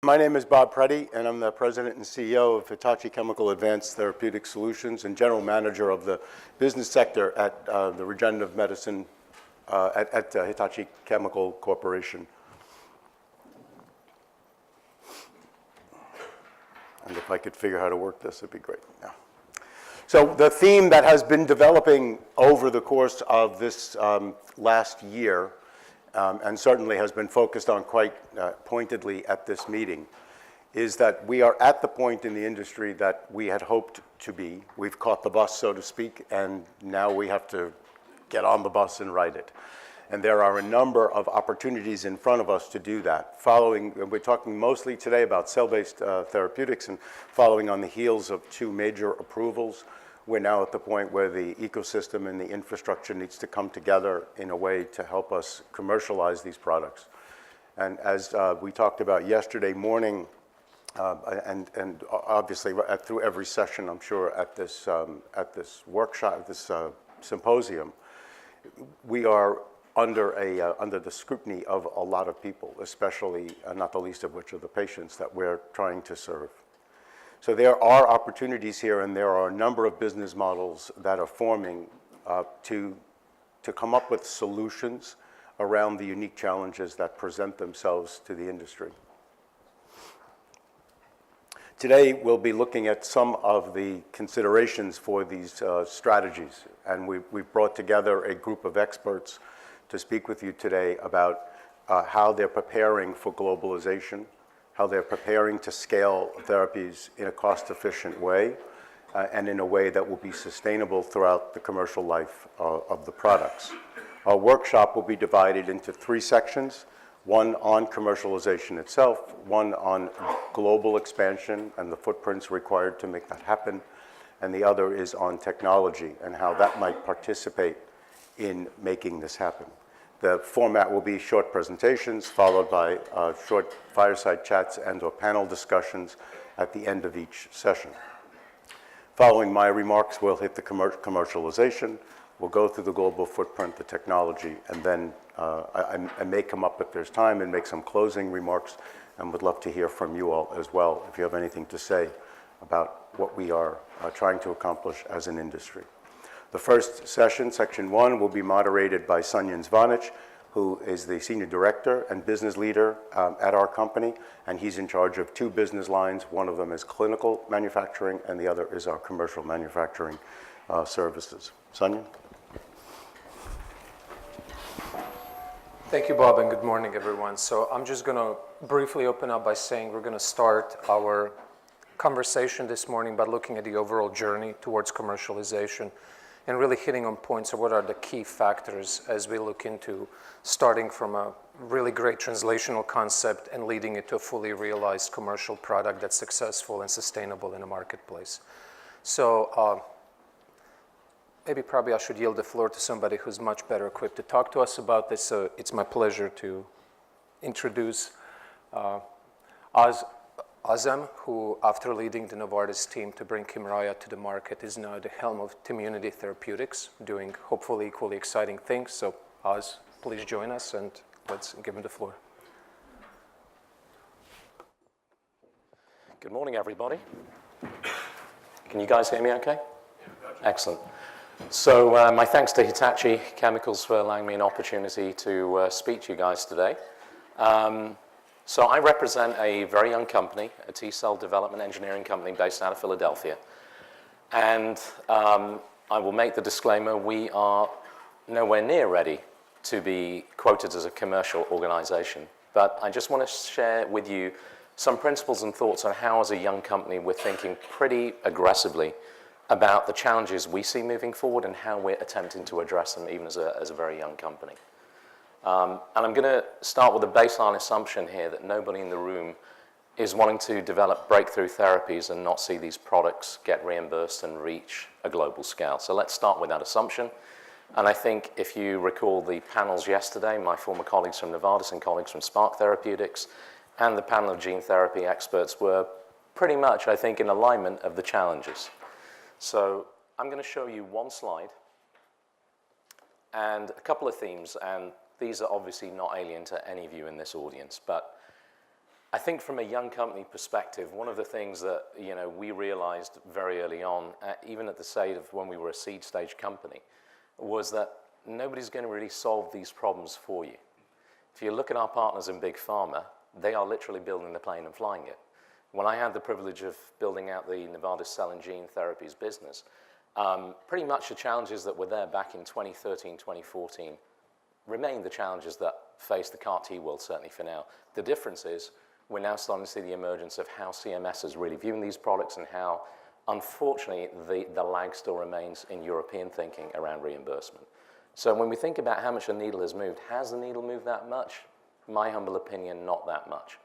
My name is Bob Preddy, and I'm the President and CEO of Hitachi Chemical Advanced Therapeutic Solutions and General Manager of the business sector at the Regenerative Medicine at Hitachi Chemical Corporation. And if I could figure out how to work this, it'd be great. Yeah. So the theme that has been developing over the course of this last year and certainly has been focused on quite pointedly at this meeting, is that we are at the point in the industry that we had hoped to be. We've caught the bus, so to speak, and now we have to get on the bus and ride it. And there are a number of opportunities in front of us to do that. We're talking mostly today about cell-based therapeutics, and following on the heels of two major approvals, we're now at the point where the ecosystem and the infrastructure needs to come together in a way to help us commercialize these products. And as we talked about yesterday morning, and obviously through every session, I'm sure, at this workshop, this symposium, we are under the scrutiny of a lot of people, especially, not the least of which are the patients that we're trying to serve. So there are opportunities here, and there are a number of business models that are forming to come up with solutions around the unique challenges that present themselves to the industry. Today, we'll be looking at some of the considerations for these strategies, and we've brought together a group of experts to speak with you today about how they're preparing for globalization, how they're preparing to scale therapies in a cost-efficient way, and in a way that will be sustainable throughout the commercial life of the products. Our workshop will be divided into three sections: one on commercialization itself, one on global expansion and the footprints required to make that happen, and the other is on technology and how that might participate in making this happen. The format will be short presentations followed by short fireside chats and/or panel discussions at the end of each session. Following my remarks, we'll hit the commercialization. We'll go through the global footprint, the technology, and then I may come up if there's time and make some closing remarks, and would love to hear from you all as well if you have anything to say about what we are trying to accomplish as an industry. The first session, section one, will be moderated by Sanjin Zvonić, who is the senior director and business leader at our company, and he's in charge of two business lines. One of them is clinical manufacturing, and the other is our commercial manufacturing services. Sanjin? Thank you, Bob, and good morning, everyone. So I'm just going to briefly open up by saying we're going to start our conversation this morning by looking at the overall journey towards commercialization and really hitting on points of what are the key factors as we look into starting from a really great translational concept and leading it to a fully realized commercial product that's successful and sustainable in the marketplace. So probably I should yield the floor to somebody who's much better equipped to talk to us about this. So it's my pleasure to introduce Azam, who, after leading the Novartis team to bring Kymriah to the market, is now at the helm of Tmunity Therapeutics, doing hopefully equally exciting things. So, Az, please join us, and let's give him the floor. Good morning, everybody. Can you guys hear me okay? Excellent. So my thanks to Hitachi Chemicals for allowing me an opportunity to speak to you guys today. So I represent a very young company, a T-cell development engineering company based out of Philadelphia. And I will make the disclaimer, we are nowhere near ready to be quoted as a commercial organization. But I just want to share with you some principles and thoughts on how, as a young company, we're thinking pretty aggressively about the challenges we see moving forward and how we're attempting to address them even as a very young company. And I'm going to start with a baseline assumption here that nobody in the room is wanting to develop breakthrough therapies and not see these products get reimbursed and reach a global scale. So let's start with that assumption. And I think if you recall the panels yesterday, my former colleagues from Novartis and colleagues from Spark Therapeutics and the panel of gene therapy experts were pretty much, I think, in alignment of the challenges. So I'm going to show you one slide and a couple of themes, and these are obviously not alien to any of you in this audience, but I think from a young company perspective, one of the things that we realized very early on, even at the stage of when we were a seed stage company, was that nobody's going to really solve these problems for you. If you look at our partners in Big Pharma, they are literally building the plane and flying it. When I had the privilege of building out the Novartis cell and gene therapies business, pretty much the challenges that were there back in 2013, 2014 remain the challenges that face the CAR-T world, certainly for now. The difference is we're now starting to see the emergence of how CMS is really viewing these products and how, unfortunately, the lag still remains in European thinking around reimbursement. So when we think about how much the needle has moved, has the needle moved that much? My humble opinion, not that much.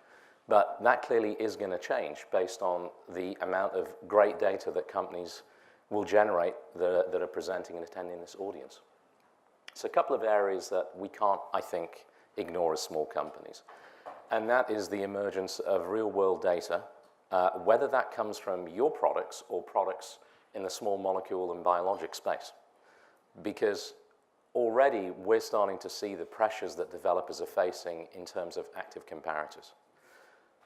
But that clearly is going to change based on the amount of great data that companies will generate that are presenting and attending this audience. So a couple of areas that we can't, I think, ignore as small companies. And that is the emergence of real-world data, whether that comes from your products or products in the small molecule and biologic space. Because already we're starting to see the pressures that developers are facing in terms of active comparators.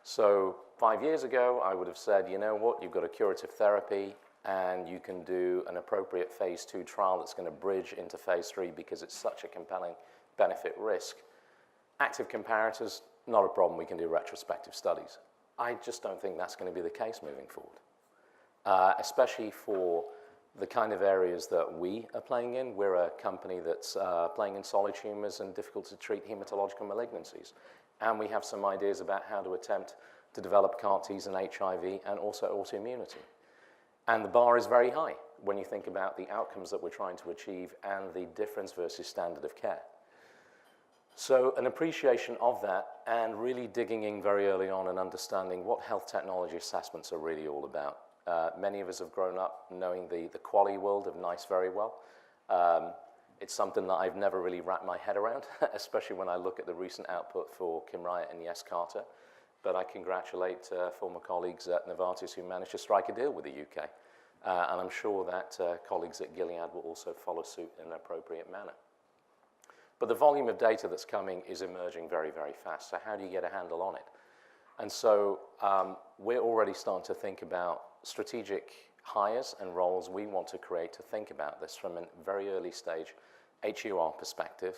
So 5 years ago, I would have said, you know what, you've got a curative therapy, and you can do an appropriate phase 2 trial that's going to bridge into phase 3 because it's such a compelling benefit risk. Active comparators, not a problem. We can do retrospective studies. I just don't think that's going to be the case moving forward, especially for the kind of areas that we are playing in. We're a company that's playing in solid tumors and difficult to treat hematological malignancies. And we have some ideas about how to attempt to develop CAR-Ts in HIV and also autoimmunity. And the bar is very high when you think about the outcomes that we're trying to achieve and the difference versus standard of care. So an appreciation of that and really digging in very early on and understanding what health technology assessments are really all about. Many of us have grown up knowing the quality world of NICE very well. It's something that I've never really wrapped my head around, especially when I look at the recent output for Kymriah and Yescarta. But I congratulate former colleagues at Novartis who managed to strike a deal with the UK. And I'm sure that colleagues at Gilead will also follow suit in an appropriate manner. But the volume of data that's coming is emerging very, very fast. So how do you get a handle on it? And so we're already starting to think about strategic hires and roles we want to create to think about this from a very early stage HUR perspective.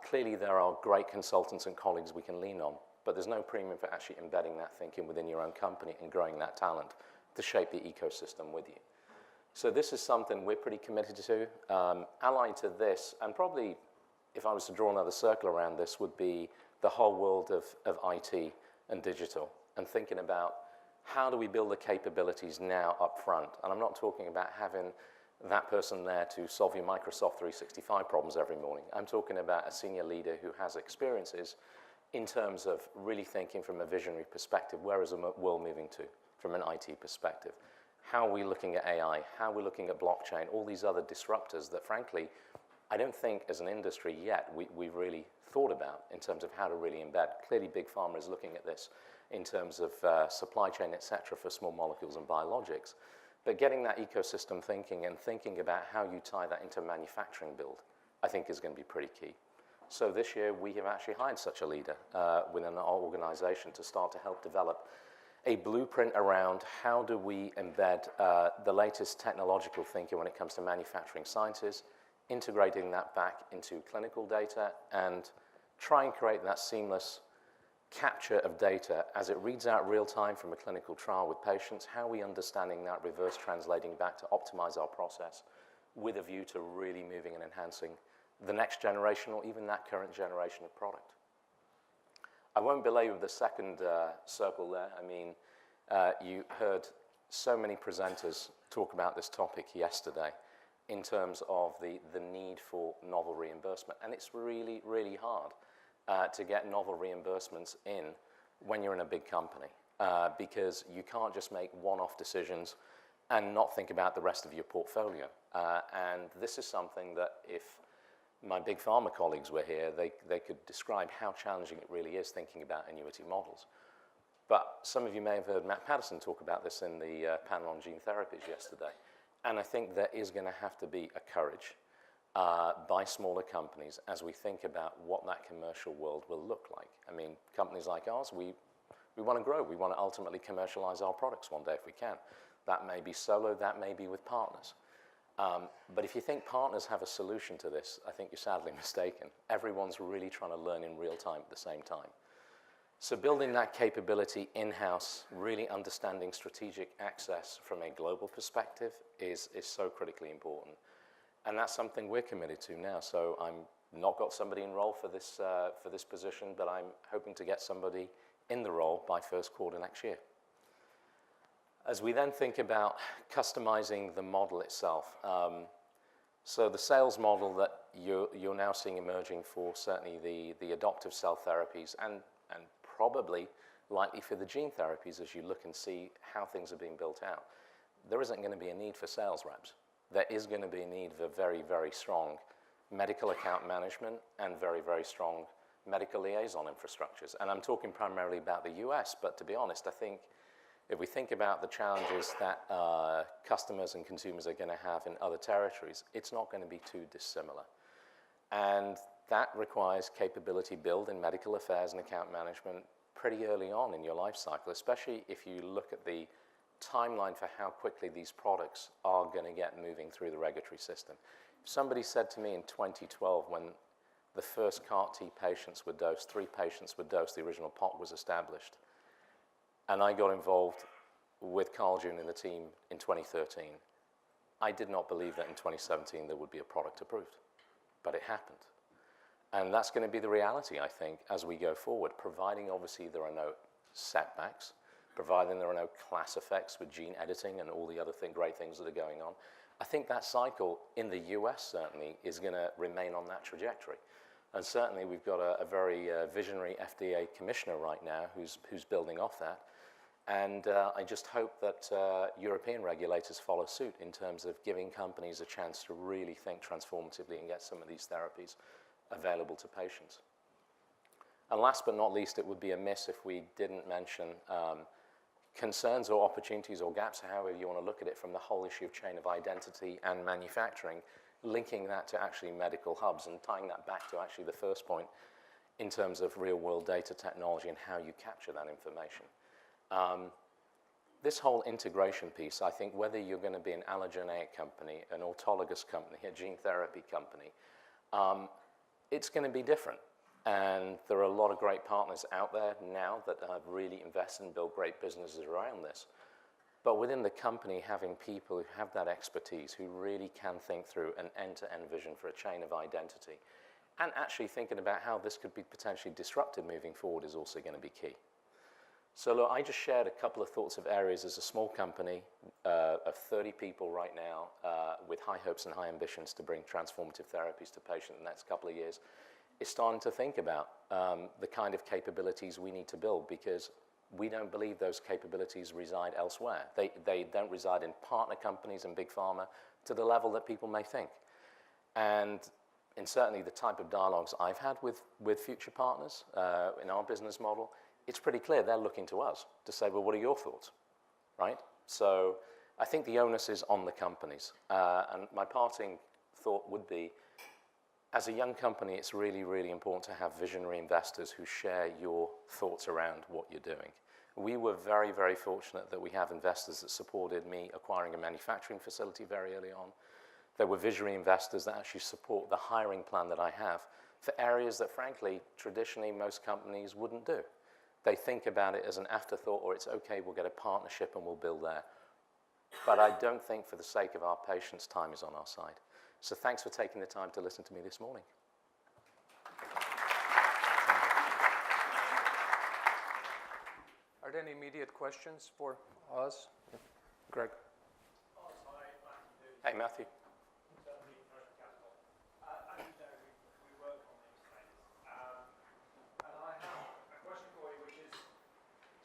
Clearly, there are great consultants and colleagues we can lean on, but there's no premium for actually embedding that thinking within your own company and growing that talent to shape the ecosystem with you. So this is something we're pretty committed to. Allied to this, and probably if I was to draw another circle around this, would be the whole world of IT and digital, and thinking about how do we build the capabilities now up front. And I'm not talking about having that person there to solve your Microsoft 365 problems every morning. I'm talking about a senior leader who has experiences in terms of really thinking from a visionary perspective, where is the world moving to from an IT perspective? How are we looking at AI? How are we looking at blockchain? All these other disruptors that, frankly, I don't think as an industry yet we've really thought about in terms of how to really embed. Clearly, Big Pharma is looking at this in terms of supply chain, et cetera, for small molecules and biologics. But getting that ecosystem thinking and thinking about how you tie that into manufacturing build, I think is going to be pretty key. So this year, we have actually hired such a leader within our organization to start to help develop a blueprint around how do we embed the latest technological thinking when it comes to manufacturing sciences, integrating that back into clinical data, and try and create that seamless capture of data as it reads out real time from a clinical trial with patients. How are we understanding that, reverse translating back to optimize our process with a view to really moving and enhancing the next generation or even that current generation of product. I won't belabor the second circle there. I mean, you heard so many presenters talk about this topic yesterday in terms of the need for novel reimbursement. And it's really, really hard to get novel reimbursements in when you're in a big company because you can't just make one-off decisions and not think about the rest of your portfolio. And this is something that if my Big Pharma colleagues were here, they could describe how challenging it really is thinking about annuity models. But some of you may have heard Matt Patterson talk about this in the panel on gene therapies yesterday. And I think there is going to have to be a courage by smaller companies as we think about what that commercial world will look like. I mean, companies like ours, we We want to grow. We want to ultimately commercialize our products one day if we can. That may be solo, that may be with partners. But if you think partners have a solution to this, I think you're sadly mistaken. Everyone's really trying to learn in real time at the same time. So building that capability in-house, really understanding strategic access from a global perspective is so critically important. And that's something we're committed to now. So I'm not got somebody enrolled for this position, but I'm hoping to get somebody in the role by first quarter next year. As we then think about customizing the model itself, so the sales model that you're now seeing emerging for certainly the adoptive cell therapies and probably likely for the gene therapies as you look and see how things are being built out, there isn't going to be a need for sales reps. There is going to be a need for very, very strong medical account management and very, very strong medical liaison infrastructures. And I'm talking primarily about the US, but to be honest, I think if we think about the challenges that customers and consumers are going to have in other territories, it's not going to be too dissimilar. And that requires capability build in medical affairs and account management pretty early on in your life cycle, especially if you look at the timeline for how quickly these products are going to get moving through the regulatory system. If somebody said to me in 2012 when the first CAR-T patients were dosed, 3 patients were dosed, the original pot was established, and I got involved with Carl June and the team in 2013, I did not believe that in 2017 there would be a product approved, but it happened. And that's going to be the reality, I think, as we go forward, providing obviously there are no setbacks, providing there are no class effects with gene editing and all the other great things that are going on. I think that cycle in the US certainly is going to remain on that trajectory. And certainly we've got a very visionary FDA commissioner right now who's building off that. And I just hope that European regulators follow suit in terms of giving companies a chance to really think transformatively and get some of these therapies available to patients. And last but not least, it would be amiss if we didn't mention concerns or opportunities or gaps, however you want to look at it, from the whole issue of chain of identity and manufacturing, linking that to actually medical hubs and tying that back to actually the first point in terms of real-world data technology and how you capture that information. This whole integration piece, I think whether you're going to be an allogeneic company, an autologous company, a gene therapy company, it's going to be different. And there are a lot of great partners out there now that have really invested and built great businesses around this. But within the company, having people who have that expertise, who really can think through an end-to-end vision for a chain of identity, and actually thinking about how this could be potentially disrupted moving forward is also going to be key. So look, I just shared a couple of thoughts of areas as a small company of 30 people right now with high hopes and high ambitions to bring transformative therapies to patients in the next couple of years. Is starting to think about the kind of capabilities we need to build, because we don't believe those capabilities reside elsewhere. They don't reside in partner companies and big pharma to the level that people may think. And in certainly the type of dialogues I've had with future partners in our business model, it's pretty clear they're looking to us to say, well, what are your thoughts, right? So I think the onus is on the companies. And my parting thought would be, as a young company, it's really, really important to have visionary investors who share your thoughts around what you're doing. We were very, very fortunate that we have investors that supported me acquiring a manufacturing facility very early on. There were visionary investors that actually support the hiring plan that I have for areas that, frankly, traditionally most companies wouldn't do. They think about it as an afterthought, or it's okay, we'll get a partnership and we'll build there. But I don't think for the sake of our patients, time is on our side. So thanks for taking the time to listen to me this morning. Are there any immediate questions for us? Greg. Hey, Matthew. As you know, we work on these things. And I have a question for you, which is,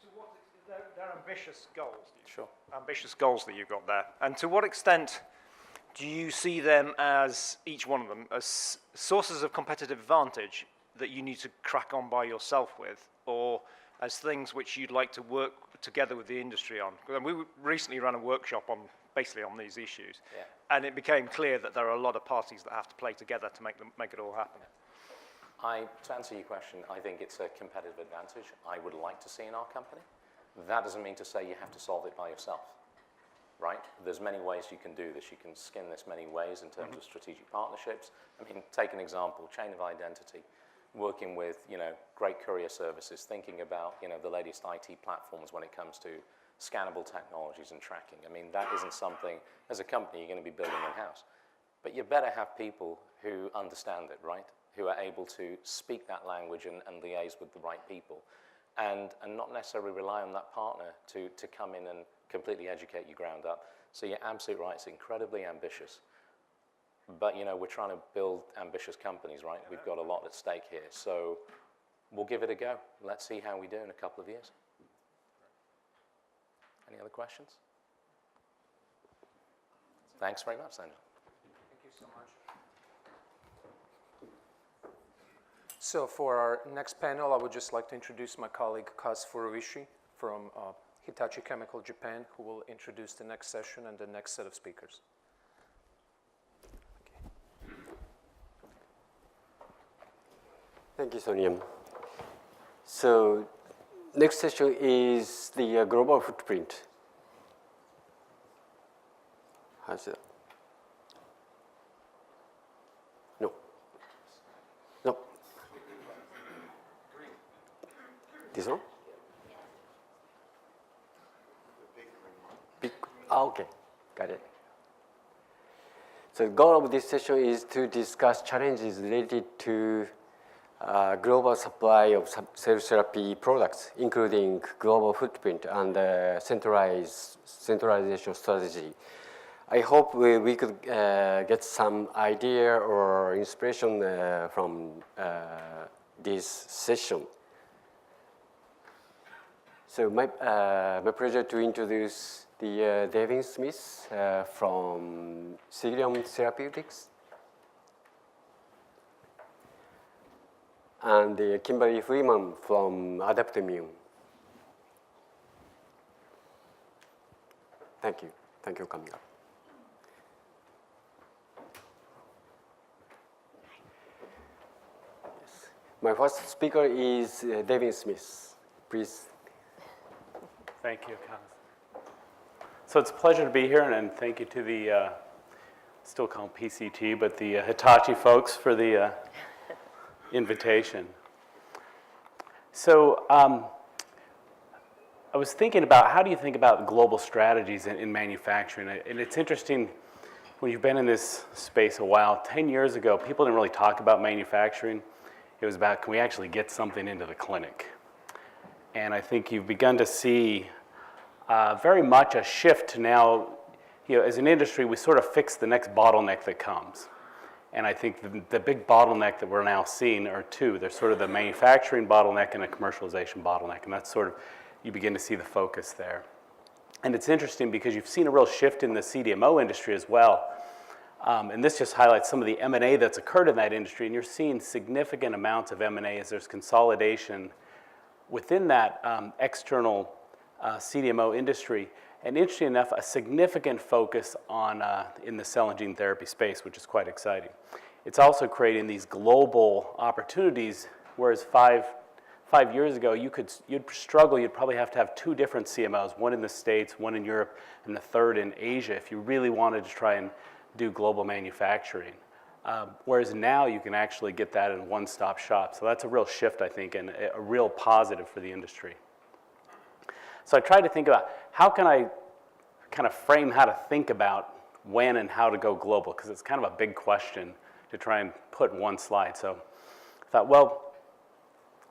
to what they're ambitious goals. Sure. Ambitious goals that you've got there. And to what extent do you see them as, each one of them, as sources of competitive advantage that you need to crack on by yourself with, or as things which you'd like to work together with the industry on? We recently ran a workshop on basically on these issues, and it became clear that there are a lot of parties that have to play together to make it all happen. To answer your question, I think it's a competitive advantage I would like to see in our company. That doesn't mean to say you have to solve it by yourself, right? There's many ways you can do this. You can skin this many ways in terms of strategic partnerships. I mean, take an example, chain of identity, working with, great courier services, thinking about, the latest IT platforms when it comes to scannable technologies and tracking. I mean, that isn't something, as a company, you're going to be building in-house. But you better have people who understand it, right? Who are able to speak that language and liaise with the right people. And not necessarily rely on that partner to come in and completely educate you ground up. So you're absolutely right, it's incredibly ambitious. But, we're trying to build ambitious companies, right? We've got a lot at stake here. So we'll give it a go. Let's see how we do in a couple of years. Any other questions? Thanks very much, Sanjin. Thank you so much. So for our next panel, I would just like to introduce my colleague Kaz Furuishi from Hitachi Chemical Japan, who will introduce the next session and the next set of speakers. Thank you, Sonia. So next session is the global footprint. How's it? No. No. This one? Big. Okay. Got it. So the goal of this session is to discuss challenges related to global supply of cell therapy products, including global footprint and centralization strategy. I hope we could get some idea or inspiration from this session. So my pleasure to introduce the David Smith from Therapeutics. And Kimberly Freeman from Adaptimmune. Thank you. Thank you for coming up. Yes. My first speaker is David Smith. Please. Thank you, Kaz. So it's a pleasure to be here, and thank you to the, still called PCT, but the Hitachi folks for the invitation. So I was thinking about how do you think about global strategies in manufacturing? And it's interesting, when you've been in this space a while, 10 years ago, people didn't really talk about manufacturing. It was about, can we actually get something into the clinic? And I think you've begun to see very much a shift to now, as an industry, we sort of fix the next bottleneck that comes. And I think the big bottleneck that we're now seeing are two. There's sort of the manufacturing bottleneck and a commercialization bottleneck, and that's sort of, you begin to see the focus there. And it's interesting because you've seen a real shift in the CDMO industry as well. And this just highlights some of the M&A that's occurred in that industry, and you're seeing significant amounts of M&A as there's consolidation within that external CDMO industry. And interesting enough, a significant focus on in the cell and gene therapy space, which is quite exciting. It's also creating these global opportunities, whereas five years ago, you'd struggle. You'd probably have to have two different CMOs, one in the States, one in Europe, and the third in Asia, if you really wanted to try and do global manufacturing. Whereas now you can actually get that in a one-stop shop. So that's a real shift, I think, and a real positive for the industry. So I tried to think about how can I kind of frame how to think about when and how to go global, because it's kind of a big question to try and put in one slide. So I thought, well,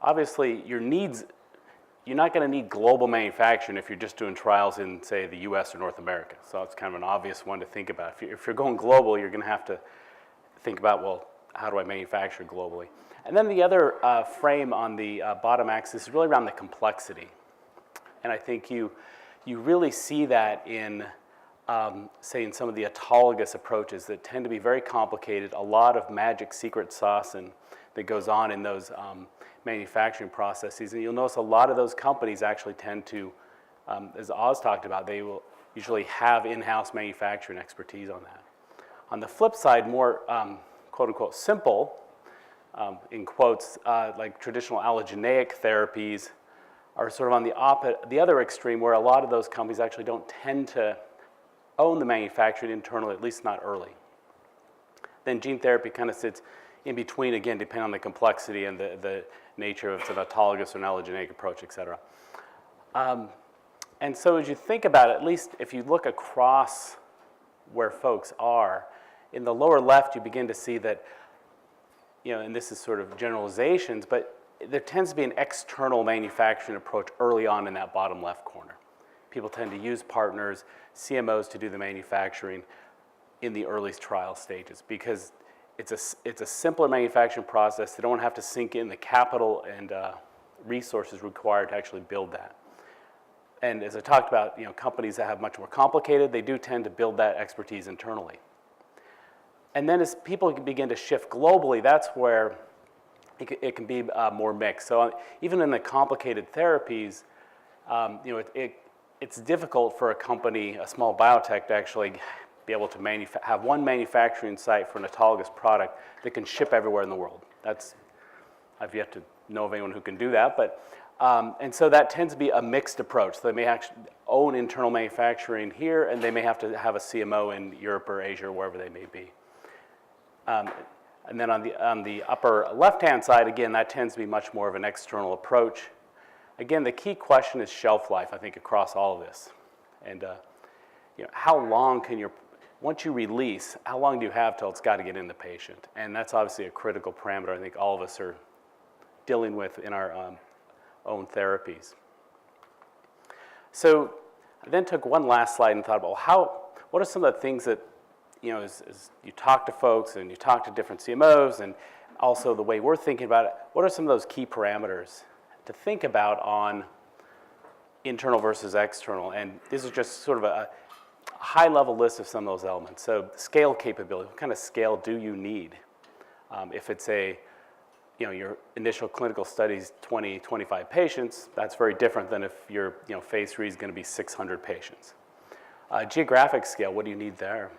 obviously you're not going to need global manufacturing if you're just doing trials in, say, the US or North America. So it's kind of an obvious one to think about. If you're going global, you're going to have to think about, well, how do I manufacture globally? And then the other frame on the bottom axis is really around the complexity. And I think you really see that in, say, in some of the autologous approaches that tend to be very complicated, a lot of magic secret sauce that goes on in those manufacturing processes. And you'll notice a lot of those companies actually tend to, as Oz talked about, they will usually have in-house manufacturing expertise on that. On the flip side, more quote-unquote simple in quotes, like traditional allogeneic therapies are sort of on the other extreme, where a lot of those companies actually don't tend to own the manufacturing internally, at least not early. Then gene therapy kind of sits in between, again, depending on the complexity and the nature of an autologous or an allogeneic approach, et cetera. And so as you think about it, at least if you look across where folks are, in the lower left, you begin to see that, and this is sort of generalizations, but there tends to be an external manufacturing approach early on in that bottom left corner. People tend to use partners, CMOs, to do the manufacturing in the early trial stages because it's a simpler manufacturing process. They don't have to sink in the capital and resources required to actually build that. And as I talked about, companies that have much more complicated, they do tend to build that expertise internally. And then as people begin to shift globally, that's where it can be more mixed. So even in the complicated therapies, it's difficult for a company, a small biotech, to actually be able to have one manufacturing site for an autologous product that can ship everywhere in the world. I've yet to know of anyone who can do that, but and so that tends to be a mixed approach. So they may actually own internal manufacturing here, and they may have to have a CMO in Europe or Asia or wherever they may be. And then on the upper left-hand side, again, that tends to be much more of an external approach. Again, the key question is shelf life, I think, across all of this. And how long can once you release, how long do you have till it's got to get in the patient? And that's obviously a critical parameter I think all of us are dealing with in our own therapies. So I then took one last slide and thought about, what are some of the things that, as you talk to folks and you talk to different CMOs and also the way we're thinking about it, what are some of those key parameters to think about on internal versus external? And this is just sort of a high-level list of some of those elements. So scale capability, what kind of scale do you need? If it's your initial clinical studies, 20, 25 patients, that's very different than if your phase 3 is going to be 600 patients. Geographic scale, what do you need there?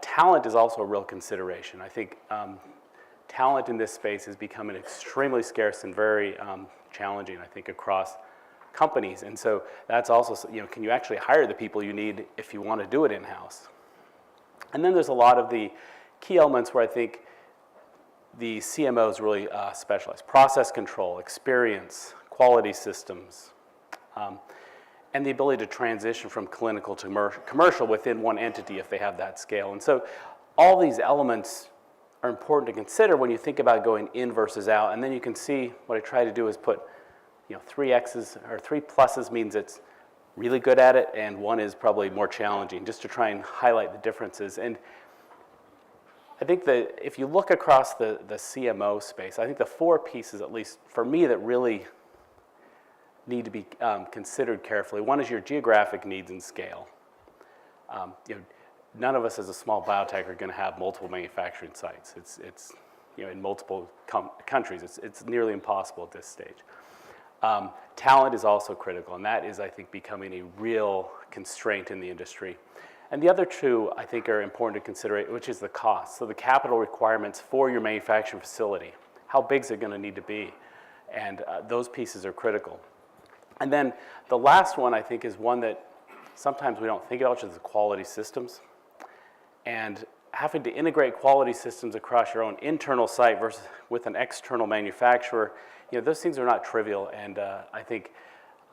Talent is also a real consideration. I think talent in this space is becoming extremely scarce and very challenging, I think, across companies. And so that's also, can you actually hire the people you need if you want to do it in-house? And then there's a lot of the key elements where I think the CMOs really specialize. Process control, experience, quality systems, and the ability to transition from clinical to commercial within one entity if they have that scale. And so all these elements are important to consider when you think about going in versus out. And then you can see what I try to do is put 3 X's or 3 pluses means it's really good at it, and 1 is probably more challenging, just to try and highlight the differences. And I think that if you look across the CMO space, I think the 4 pieces, at least for me, that really need to be considered carefully. 1 is your geographic needs and scale. None of us as a small biotech are going to have multiple manufacturing sites. It's in multiple countries. It's nearly impossible at this stage. Talent is also critical, and that is, I think, becoming a real constraint in the industry. And the other 2, I think, are important to consider, which is the cost. So the capital requirements for your manufacturing facility. How big is it going to need to be? And those pieces are critical. And then the last one, I think, is one that sometimes we don't think about, which is the quality systems. And having to integrate quality systems across your own internal site versus with an external manufacturer, those things are not trivial, and I think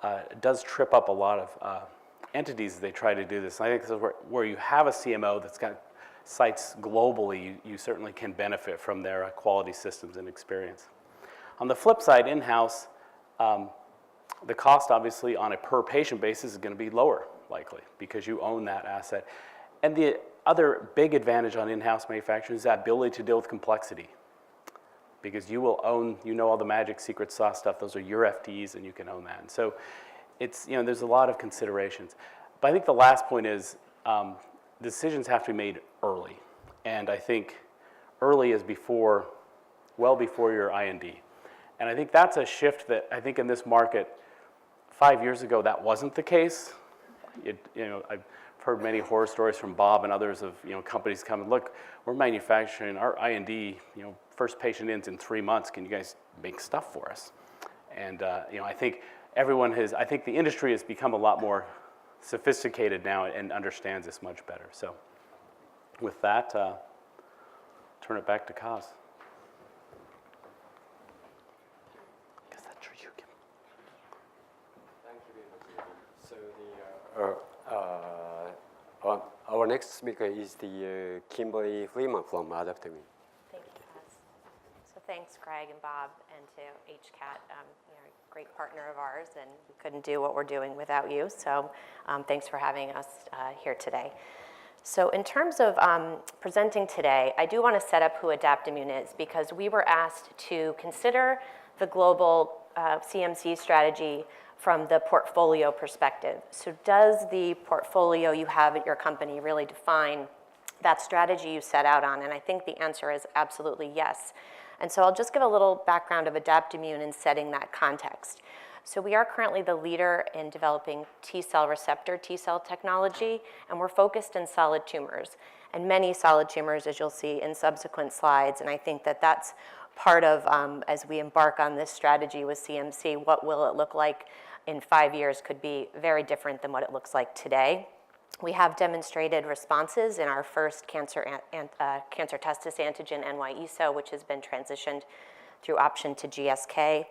it does trip up a lot of entities as they try to do this. And I think this is where you have a CMO that's got sites globally, you certainly can benefit from their quality systems and experience. On the flip side, in-house, the cost obviously on a per patient basis is going to be lower, likely, because you own that asset. And the other big advantage on in-house manufacturing is that ability to deal with complexity, because you will own, all the magic secret sauce stuff. Those are your FTEs, and you can own that. And so it's, there's a lot of considerations. But I think the last point is decisions have to be made early. And I think early is well before your IND. And I think that's a shift that I think in this market, 5 years ago, that wasn't the case. heard many horror stories from Bob and others of companies coming, look, we're manufacturing our IND, first patient in 3 months. Can you guys make stuff for us? And I think I think the industry has become a lot more sophisticated now and understands this much better. So with that, turn it back to Kaz. So our next speaker is the Kimberly Freeman from Azam. Thank you, Kaz. So thanks, Greg and Bob, and to HCAT, you're a great partner of ours, and we couldn't do what we're doing without you. So thanks for having us here today. So in terms of presenting today, I do want to set up who Adaptimmune is, because we were asked to consider the global CMC strategy from the portfolio perspective. So does the portfolio you have at your company really define that strategy you set out on? And I think the answer is absolutely yes. And so I'll just give a little background of Adaptimmune in setting that context. So we are currently the leader in developing T-cell receptor T-cell technology, and we're focused in solid tumors, and many solid tumors, as you'll see in subsequent slides. And I think that that's part of, as we embark on this strategy with CMC, what will it look like in 5 years could be very different than what it looks like today. We have demonstrated responses in our first cancer testis antigen, NY-ESO, which has been transitioned through option to GSK.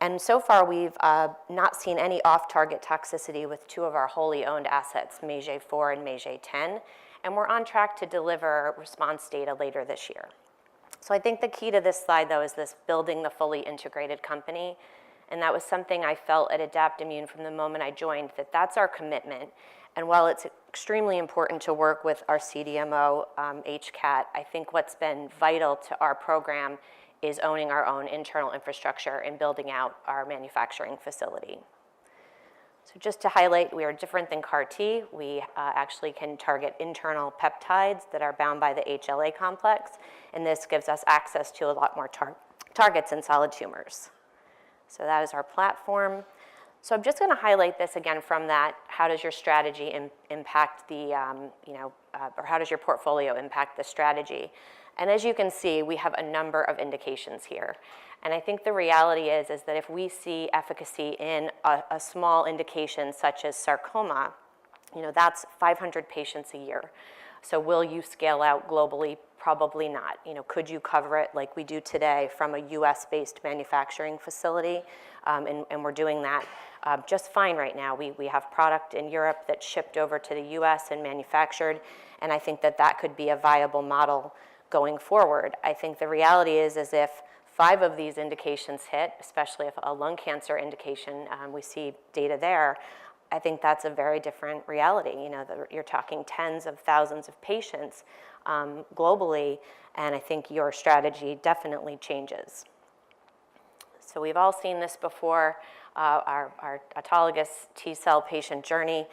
And so far, we've not seen any off-target toxicity with 2 of our wholly owned assets, MAGE-4 and MAGE-10, and we're on track to deliver response data later this year. So I think the key to this slide, though, is this building the fully integrated company. And that was something I felt at Adaptimmune from the moment I joined, that that's our commitment. And while it's extremely important to work with our CDMO, HCAT, I think what's been vital to our program is owning our own internal infrastructure and building out our manufacturing facility. So just to highlight, we are different than CAR-T. We actually can target internal peptides that are bound by the HLA complex, and this gives us access to a lot more targets in solid tumors. So that is our platform. So I'm just going to highlight this again from that, how does your strategy impact the, or how does your portfolio impact the strategy? And as you can see, we have a number of indications here. And I think the reality is that if we see efficacy in a small indication such as sarcoma, that's 500 patients a year. So will you scale out globally? Probably not. Could you cover it like we do today from a US-based manufacturing facility? And we're doing that just fine right now. We have product in Europe that's shipped over to the US and manufactured, and I think that could be a viable model going forward. I think the reality is if 5 of these indications hit, especially if a lung cancer indication, we see data there, I think that's a very different reality. You're talking tens of thousands of patients globally, and I think your strategy definitely changes. So we've all seen this before, our autologous T-cell patient journey.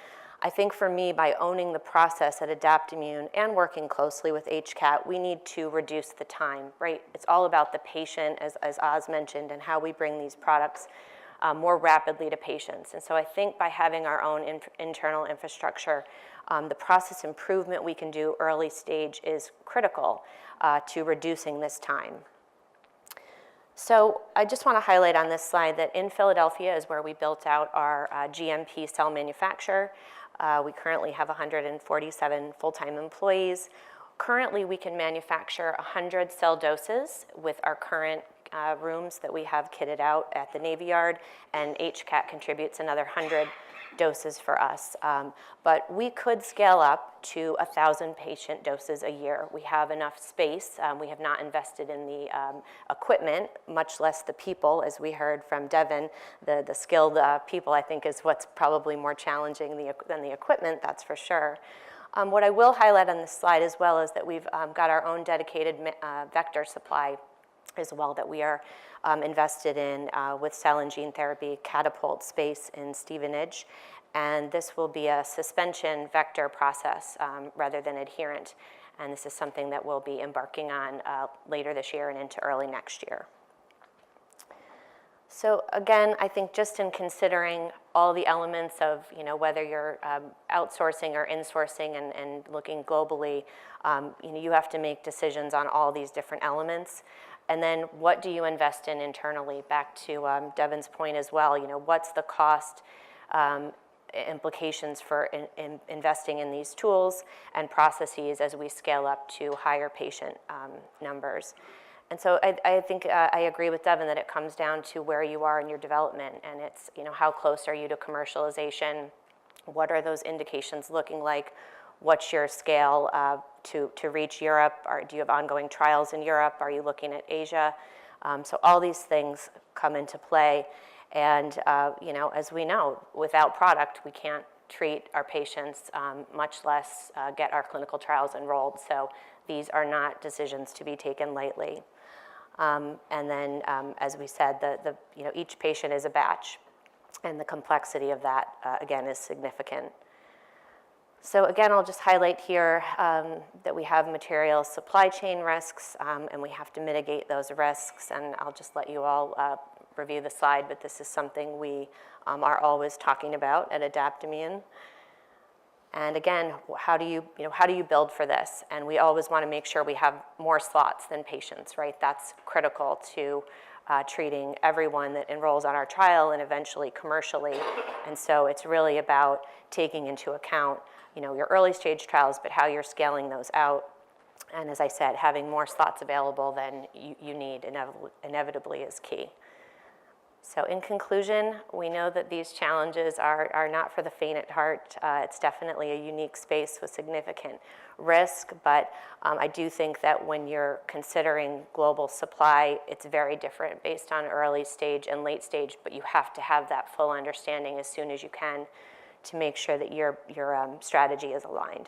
I think for me, by owning the process at Adaptimmune and working closely with HCAT, we need to reduce the time, right? It's all about the patient, as Oz mentioned, and how we bring these products more rapidly to patients. And so I think by having our own internal infrastructure, the process improvement we can do early stage is critical to reducing this time. So I just want to highlight on this slide that in Philadelphia is where we built out our GMP Cell Manufacturer. We currently have 147 full-time employees. Currently, we can manufacture 100 cell doses with our current rooms that we have kitted out at the Navy Yard, and HCAT contributes another 100 doses for us. But we could scale up to 1,000 patient doses a year. We have enough space. We have not invested in the equipment, much less the people, as we heard from Devin. The skilled people, I think, is what's probably more challenging than the equipment, that's for sure. What I will highlight on this slide as well is that we've got our own dedicated vector supply as well that we are invested in with cell and gene therapy catapult space in Stevenage. And this will be a suspension vector process rather than adherent. And this is something that we'll be embarking on later this year and into early next year. So again, I think just in considering all the elements of, whether you're outsourcing or insourcing and looking globally, you have to make decisions on all these different elements. And then what do you invest in internally? Back to Devin's point as well, what's the cost implications for investing in these tools and processes as we scale up to higher patient numbers. And so I think I agree with Devin that it comes down to where you are in your development, and it's, how close are you to commercialization? What are those indications looking like? What's your scale to reach Europe? Do you have ongoing trials in Europe? Are you looking at Asia? So all these things come into play. And, as we know, without product, we can't treat our patients, much less get our clinical trials enrolled. So these are not decisions to be taken lightly. And then, as we said, each patient is a batch, and the complexity of that, again, is significant. So again, I'll just highlight here that we have material supply chain risks, and we have to mitigate those risks. And I'll just let you all review the slide, but this is something we are always talking about at Adaptimmune. And again, how do you build for this? And we always want to make sure we have more slots than patients, right? That's critical to treating everyone that enrolls on our trial and eventually commercially. And so it's really about taking into account, your early stage trials, but how you're scaling those out. And as I said, having more slots available than you need inevitably is key. So in conclusion, we know that these challenges are not for the faint at heart. It's definitely a unique space with significant risk, but I do think that when you're considering global supply, it's very different based on early stage and late stage, but you have to have that full understanding as soon as you can to make sure that your strategy is aligned.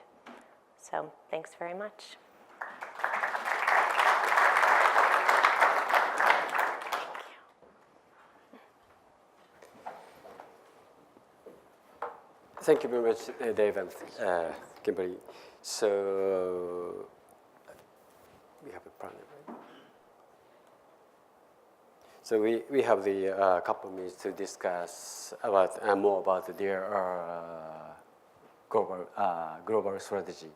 So thanks very much. Thank you very much, Dave and Kimberly. So we have a panel, right? So we have the couple of minutes to discuss about more about their global strategy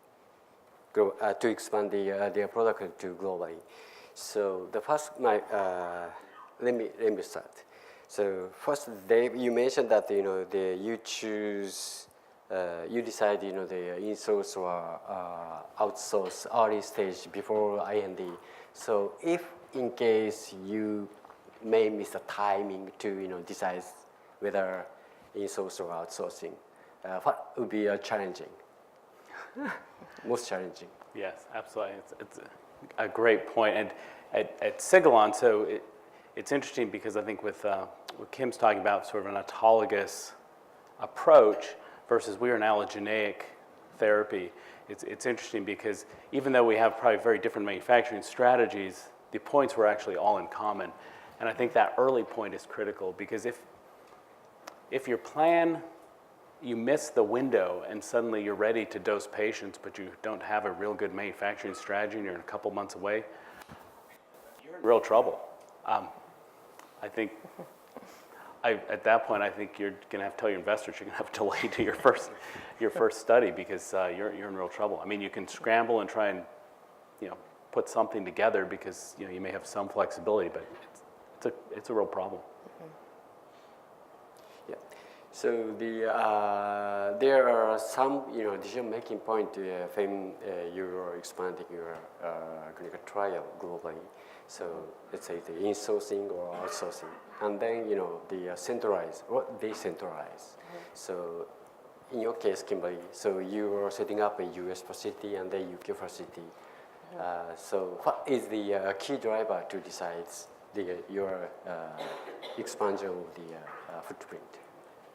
to expand their product to globally. So the first, let me start. So first, Dave, you mentioned that you decide the insource or outsource early stage before IND. So if in case you may miss the timing to decide whether insource or outsourcing, what would be challenging? Most challenging. Yes, absolutely. It's a great point. And at Sigilon, so it's interesting because I think with what Kim's talking about, sort of an autologous approach versus we're an allogeneic therapy. It's interesting because even though we have probably very different manufacturing strategies, the points were actually all in common. And I think that early point is critical because if your plan, you miss the window and suddenly you're ready to dose patients, but you don't have a real good manufacturing strategy and you're a couple months away, you're in real trouble. I think at that point, I think you're going to have to tell your investors you're going to have to delay to your first study because you're in real trouble. I mean, you can scramble and try and put something together because you may have some flexibility, but it's a real problem. Yeah. So there are some decision-making point when you are expanding your clinical trial globally. So let's say the insourcing or outsourcing, and then the centralize or decentralize. So in your case, Kimberly, so you are setting up a U.S. facility and then UK facility. So what is the key driver to decide your expansion of the footprint?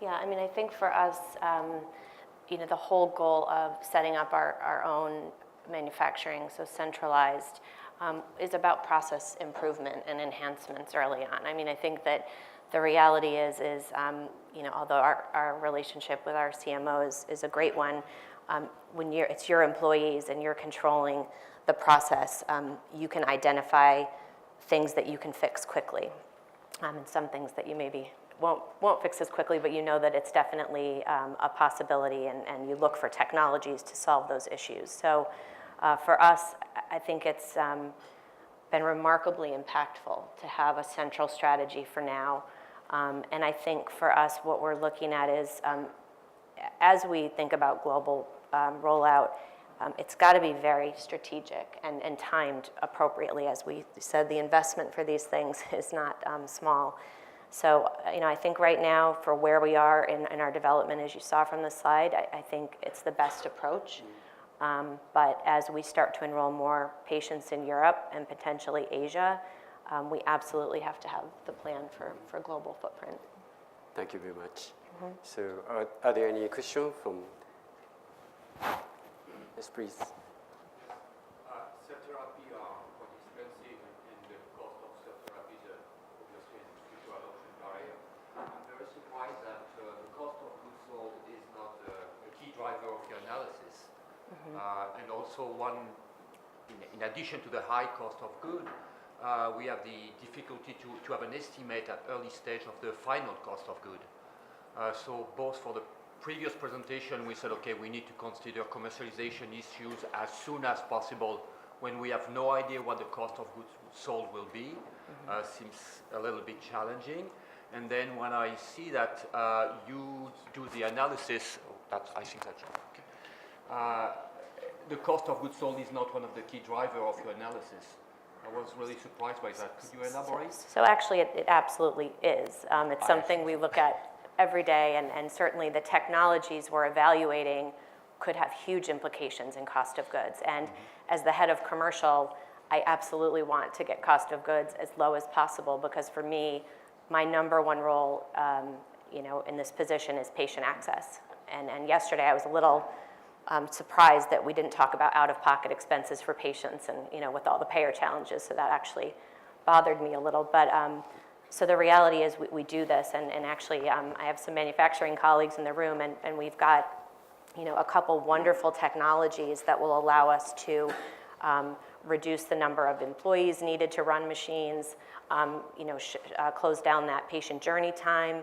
Yeah, I mean, I think for us, the whole goal of setting up our own manufacturing, so centralized, is about process improvement and enhancements early on. I mean, I think that the reality is although our relationship with our CMO is a great one, when it's your employees and you're controlling the process, you can identify things that you can fix quickly. and some things that you maybe won't fix as quickly, but you know that it's definitely a possibility, and you look for technologies to solve those issues. So for us, I think it's been remarkably impactful to have a central strategy for now. And I think for us, what we're looking at is, as we think about global rollout, it's got to be very strategic and timed appropriately. As we said, the investment for these things is not small. So, I think right now, for where we are in our development, as you saw from the slide, I think it's the best approach. But as we start to enroll more patients in Europe and potentially Asia, we absolutely have to have the plan for global footprint. Thank you very much. So are there any questions from? Yes, please. Cell therapy are quite expensive, and the cost of cell therapy is obviously due to adoption barrier. I'm very surprised that the cost of goods sold is not a key driver of your analysis. And also in addition to the high cost of good, we have the difficulty to have an estimate at early stage of the final cost of good. So both for the previous presentation, we said, okay, we need to consider commercialization issues as soon as possible when we have no idea what the cost of goods sold will be. Seems a little bit challenging. And then when I see that you do the analysis, I think that's okay. The cost of goods sold is not one of the key drivers of your analysis. I was really surprised by that. Could you elaborate? So actually, it absolutely is. It's something we look at every day, and certainly the technologies we're evaluating could have huge implications in cost of goods. And as the head of commercial, I absolutely want to get cost of goods as low as possible, because for me, my number one role, in this position is patient access. And yesterday I was a little surprised that we didn't talk about out-of-pocket expenses for patients, and with all the payer challenges, so that actually bothered me a little. But so the reality is we do this, and actually I have some manufacturing colleagues in the room, and we've got a couple wonderful technologies that will allow us to reduce the number of employees needed to run machines, close down that patient journey time,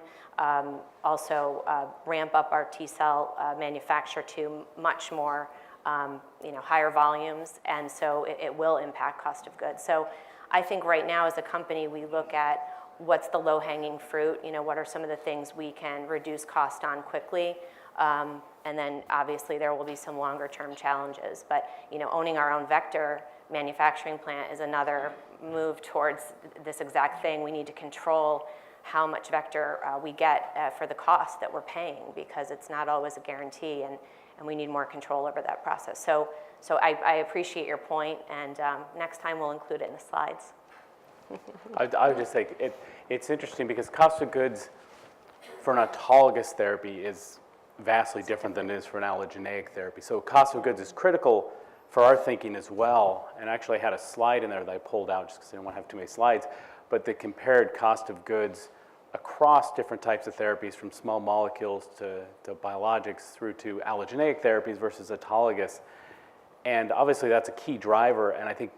also ramp up our T-cell manufacture to much more higher volumes, and so it will impact cost of goods. So I think right now as a company we look at what's the low-hanging fruit, what are some of the things we can reduce cost on quickly, and then obviously there will be some longer-term challenges. But owning our own vector manufacturing plant is another move towards this exact thing. We need to control how much vector we get for the cost that we're paying, because it's not always a guarantee, and we need more control over that process. So I appreciate your point, and next time we'll include it in the slides. I would just say it's interesting because cost of goods for an autologous therapy is vastly different than it is for an allogeneic therapy. So cost of goods is critical for our thinking as well. And actually I had a slide in there that I pulled out just because I didn't want to have too many slides, but the compared cost of goods across different types of therapies, from small molecules to biologics through to allogeneic therapies versus autologous. And obviously that's a key driver, and I think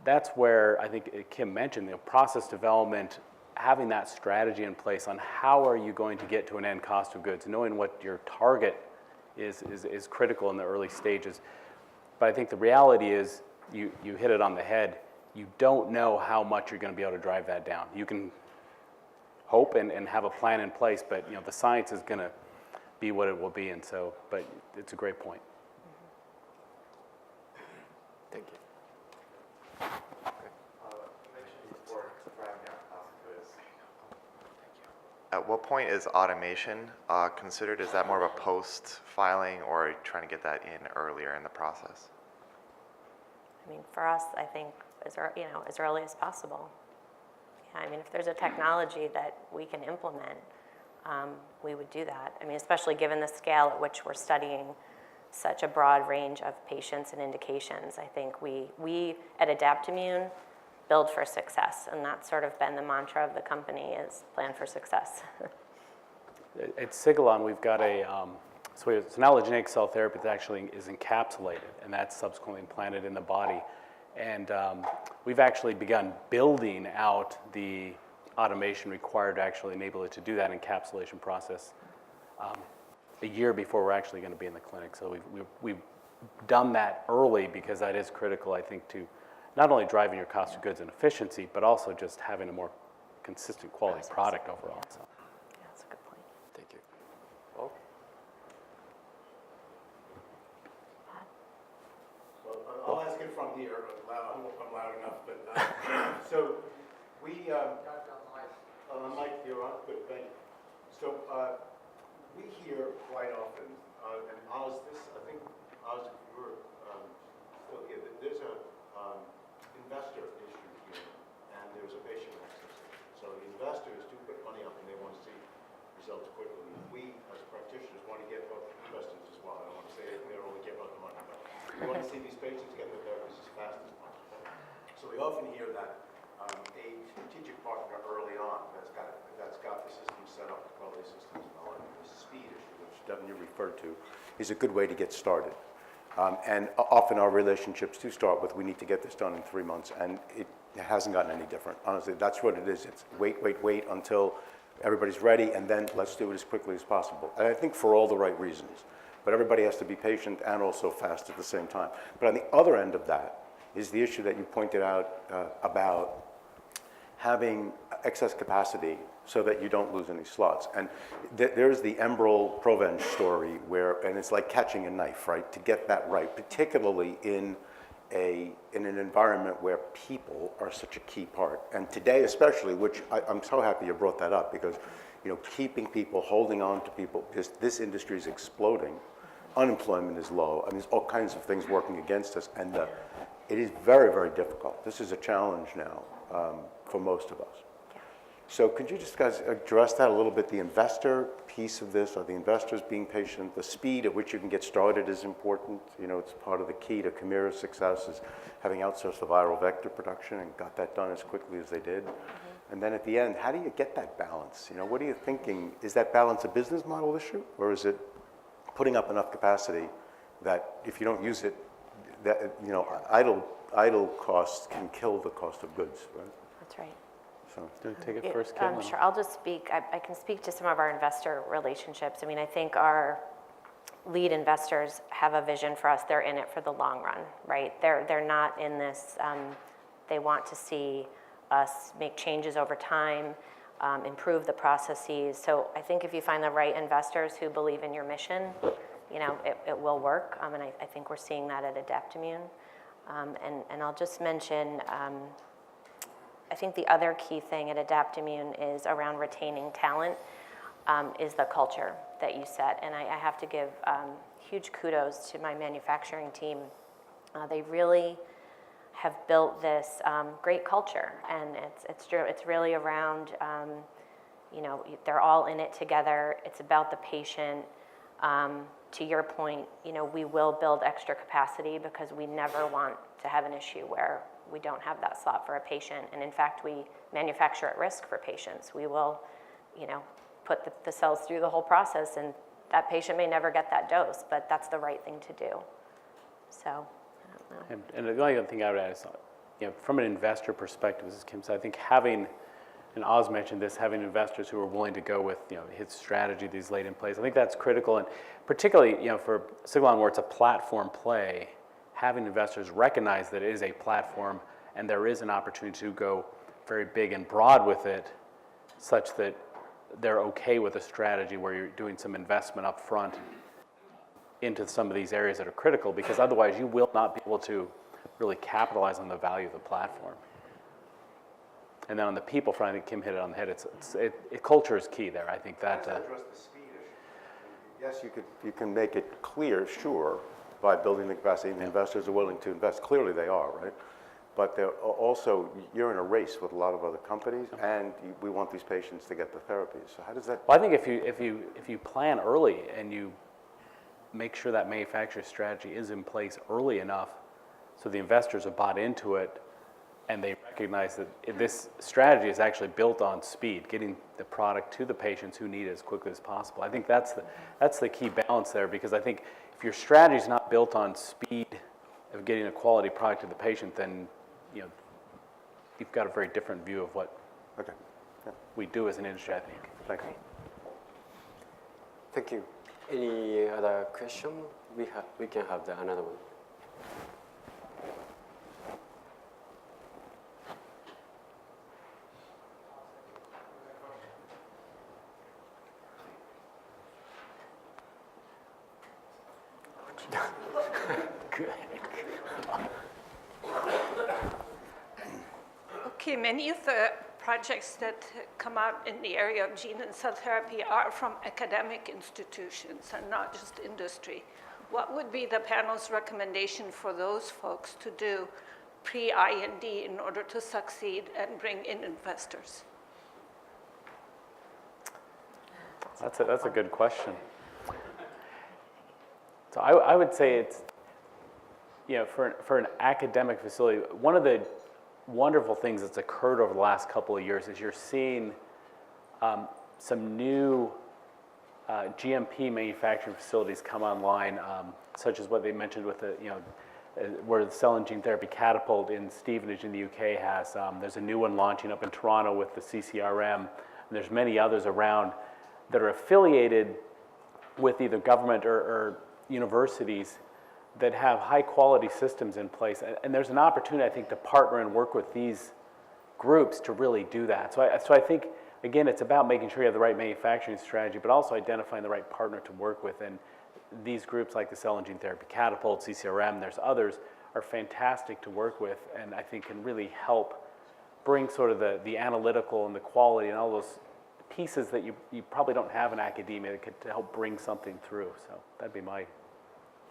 that's where I think Kim mentioned the process development, having that strategy in place on how are you going to get to an end cost of goods, knowing what your target is critical in the early stages. But I think the reality is, you hit it on the head, you don't know how much you're going to be able to drive that down. You can hope and have a plan in place, but the science is going to be what it will be, and so, but it's a great point. Thank you. At what point is automation considered? Is that more of a post-filing, or are you trying to get that in earlier in the process? I mean, for us, I think as early as possible. Yeah, I mean, if there's a technology that we can implement, we would do that. I mean, especially given the scale at which we're studying such a broad range of patients and indications. I think we at Adaptimmune build for success, and that's sort of been the mantra of the company, is plan for success. At Sigilon, we've got so it's an allogeneic cell therapy that actually is encapsulated, and that's subsequently implanted in the body. And we've actually begun building out the automation required to actually enable it to do that encapsulation process a year before we're actually going to be in the clinic. So we've done that early because that is critical, I think, to not only driving your cost of goods and efficiency, but also just having a more consistent quality product overall. So. Yeah, that's a good point. Thank you. Well, I'll ask it from here. I hope I'm loud enough. But so we, Mike, you're on. Good, thank you. So we hear quite often, and Oz, I think Oz, if you were still here, there's a investor issue here, and there's a patient access issue. So the investors do put money up, and they want to see results quickly. We, as practitioners, want to get both investors as well. I don't want to say they only care about the money, but we want to see these patients get the therapies as fast as possible. So we often hear that a strategic partner early on that's got the system set up, the quality systems and all, and the speed issue, which Devin you referred to, is a good way to get started. And often our relationships do start with, we need to get this done in 3 months, and it hasn't gotten any different. Honestly, that's what it is. It's wait until everybody's ready, and then let's do it as quickly as possible. And I think for all the right reasons. But everybody has to be patient and also fast at the same time. But on the other end of that is the issue that you pointed out about having excess capacity so that you don't lose any slots. And there's the Enbrel Provenge story and it's like catching a knife, right? To get that right, particularly in an environment where people are such a key part. And today especially, which I'm so happy you brought that up, because keeping people, holding on to people, because this industry is exploding. Unemployment is low. I mean, there's all kinds of things working against us, and it is very, very difficult. This is a challenge now for most of us. Yeah. So could you just guys address that a little bit, the investor piece of this? Are the investors being patient? The speed at which you can get started is important. It's part of the key to Chimera's success is having outsourced the viral vector production and got that done as quickly as they did. Mm-hmm. And then at the end, how do you get that balance? What are you thinking? Is that balance a business model issue, or is it putting up enough capacity that if you don't use it, that idle costs can kill the cost of goods, right? That's right. So, do you take it first, Kim? Sure, I'll just speak. I can speak to some of our investor relationships. I mean, I think our lead investors have a vision for us. They're in it for the long run, right? They're not in this. They want to see us make changes over time, improve the processes. So I think if you find the right investors who believe in your mission, it will work. And I think we're seeing that at Adaptimmune. And I'll just mention, I think the other key thing at Adaptimmune is around retaining talent, is the culture that you set. And I have to give huge kudos to my manufacturing team. They really have built this great culture, and it's really around, they're all in it together. It's about the patient. To your point, we will build extra capacity because we never want to have an issue where we don't have that slot for a patient. And in fact, we manufacture at risk for patients. We will, put the cells through the whole process, and that patient may never get that dose, but that's the right thing to do. So, I don't know. And the only other thing I would add is, from an investor perspective, as Kim said, I think having, and Oz mentioned this, having investors who are willing to go with, his strategy that he's laid in place, I think that's critical. And particularly, for Sigilon, where it's a platform play, having investors recognize that it is a platform and there is an opportunity to go very big and broad with it, such that they're okay with a strategy where you're doing some investment up front into some of these areas that are critical, because otherwise you will not be able to really capitalize on the value of the platform. And then on the people front, I think Kim hit it on the head. Culture is key there. I think that. Address the speed issue. Yes, you can make it clear, sure, by building the capacity, and the investors are willing to invest. Clearly, they are, right? But they're also, you're in a race with a lot of other companies, and we want these patients to get the therapies. So how does that? Well, I think if you plan early and you make sure that manufacturer strategy is in place early enough, so the investors are bought into it, and they recognize that this strategy is actually built on speed, getting the product to the patients who need it as quickly as possible. I think that's the key balance there, because I think if your strategy is not built on speed of getting a quality product to the patient, then you've got a very different view of what. Okay. we do as an industry, I think. Thanks. Thank you. Any other question? We can have another one. Okay, many of the projects that come out in the area of gene and cell therapy are from academic institutions and not just industry. What would be the panel's recommendation for those folks to do pre-IND in order to succeed and bring in investors? That's a good question. So I would say it's, for an academic facility, one of the wonderful things that's occurred over the last couple of years is you're seeing some new GMP manufacturing facilities come online, such as what they mentioned with the, where the cell and gene therapy catapult in Stevenage in the UK has. There's a new one launching up in Toronto with the CCRM, and there's many others around that are affiliated with either government or universities that have high quality systems in place. And there's an opportunity, I think, to partner and work with these groups to really do that. So I think, again, it's about making sure you have the right manufacturing strategy, but also identifying the right partner to work with. And these groups like the Cell and Gene Therapy Catapult, CCRM, there's others, are fantastic to work with, and I think can really help bring sort of the analytical and the quality and all those pieces that you probably don't have in academia that could to help bring something through. So that'd be my...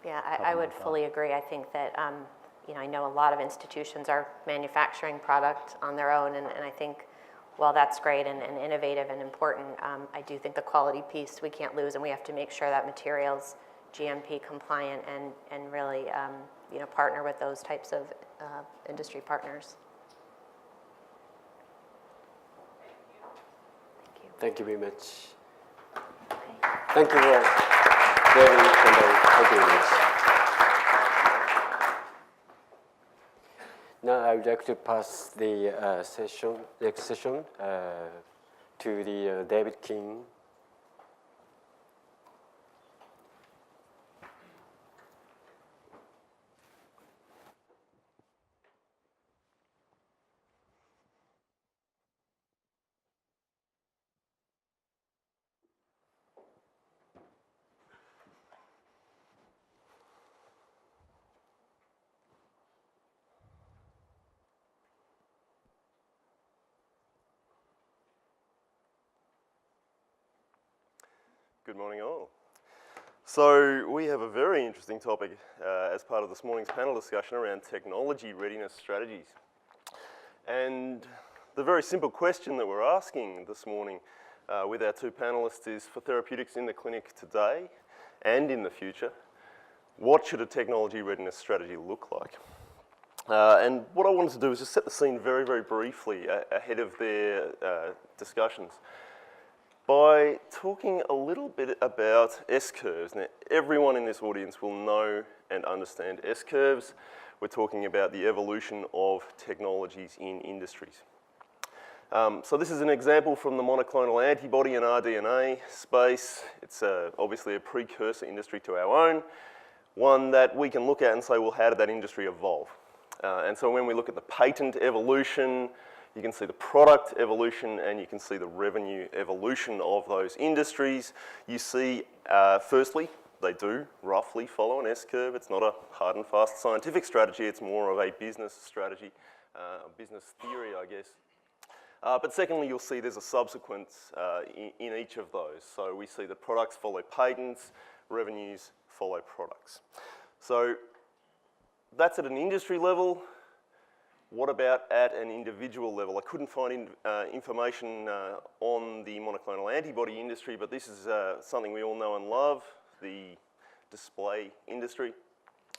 Yeah, I would fully agree. I think that, I know a lot of institutions are manufacturing product on their own, and I think, while that's great and innovative and important, I do think the quality piece we can't lose, and we have to make sure that material's GMP compliant and really, partner with those types of industry partners. Thank you. Thank you very much. Okay. Thank you all. Very wonderful. Thank you very much. Now I would like to pass the next session to the David King. Good morning all. So we have a very interesting topic as part of this morning's panel discussion around technology readiness strategies. And the very simple question that we're asking this morning with our two panelists is, for therapeutics in the clinic today and in the future, what should a technology readiness strategy look like? And what I wanted to do is just set the scene very, very briefly ahead of their discussions by talking a little bit about S-curves. Now, everyone in this audience will know and understand S-curves. We're talking about the evolution of technologies in industries. So this is an example from the monoclonal antibody and rDNA space. It's obviously a precursor industry to our own, one that we can look at and say, well, how did that industry evolve? And so when we look at the patent evolution, you can see the product evolution and you can see the revenue evolution of those industries. You see, firstly, they do roughly follow an S-curve. It's not a hard and fast scientific strategy. It's more of a business strategy, business theory, I guess. But secondly, you'll see there's a subsequence in each of those. So we see that products follow patents, revenues follow products. So that's at an industry level. What about at an individual level? I couldn't find information on the monoclonal antibody industry, but this is something we all know and love, the display industry.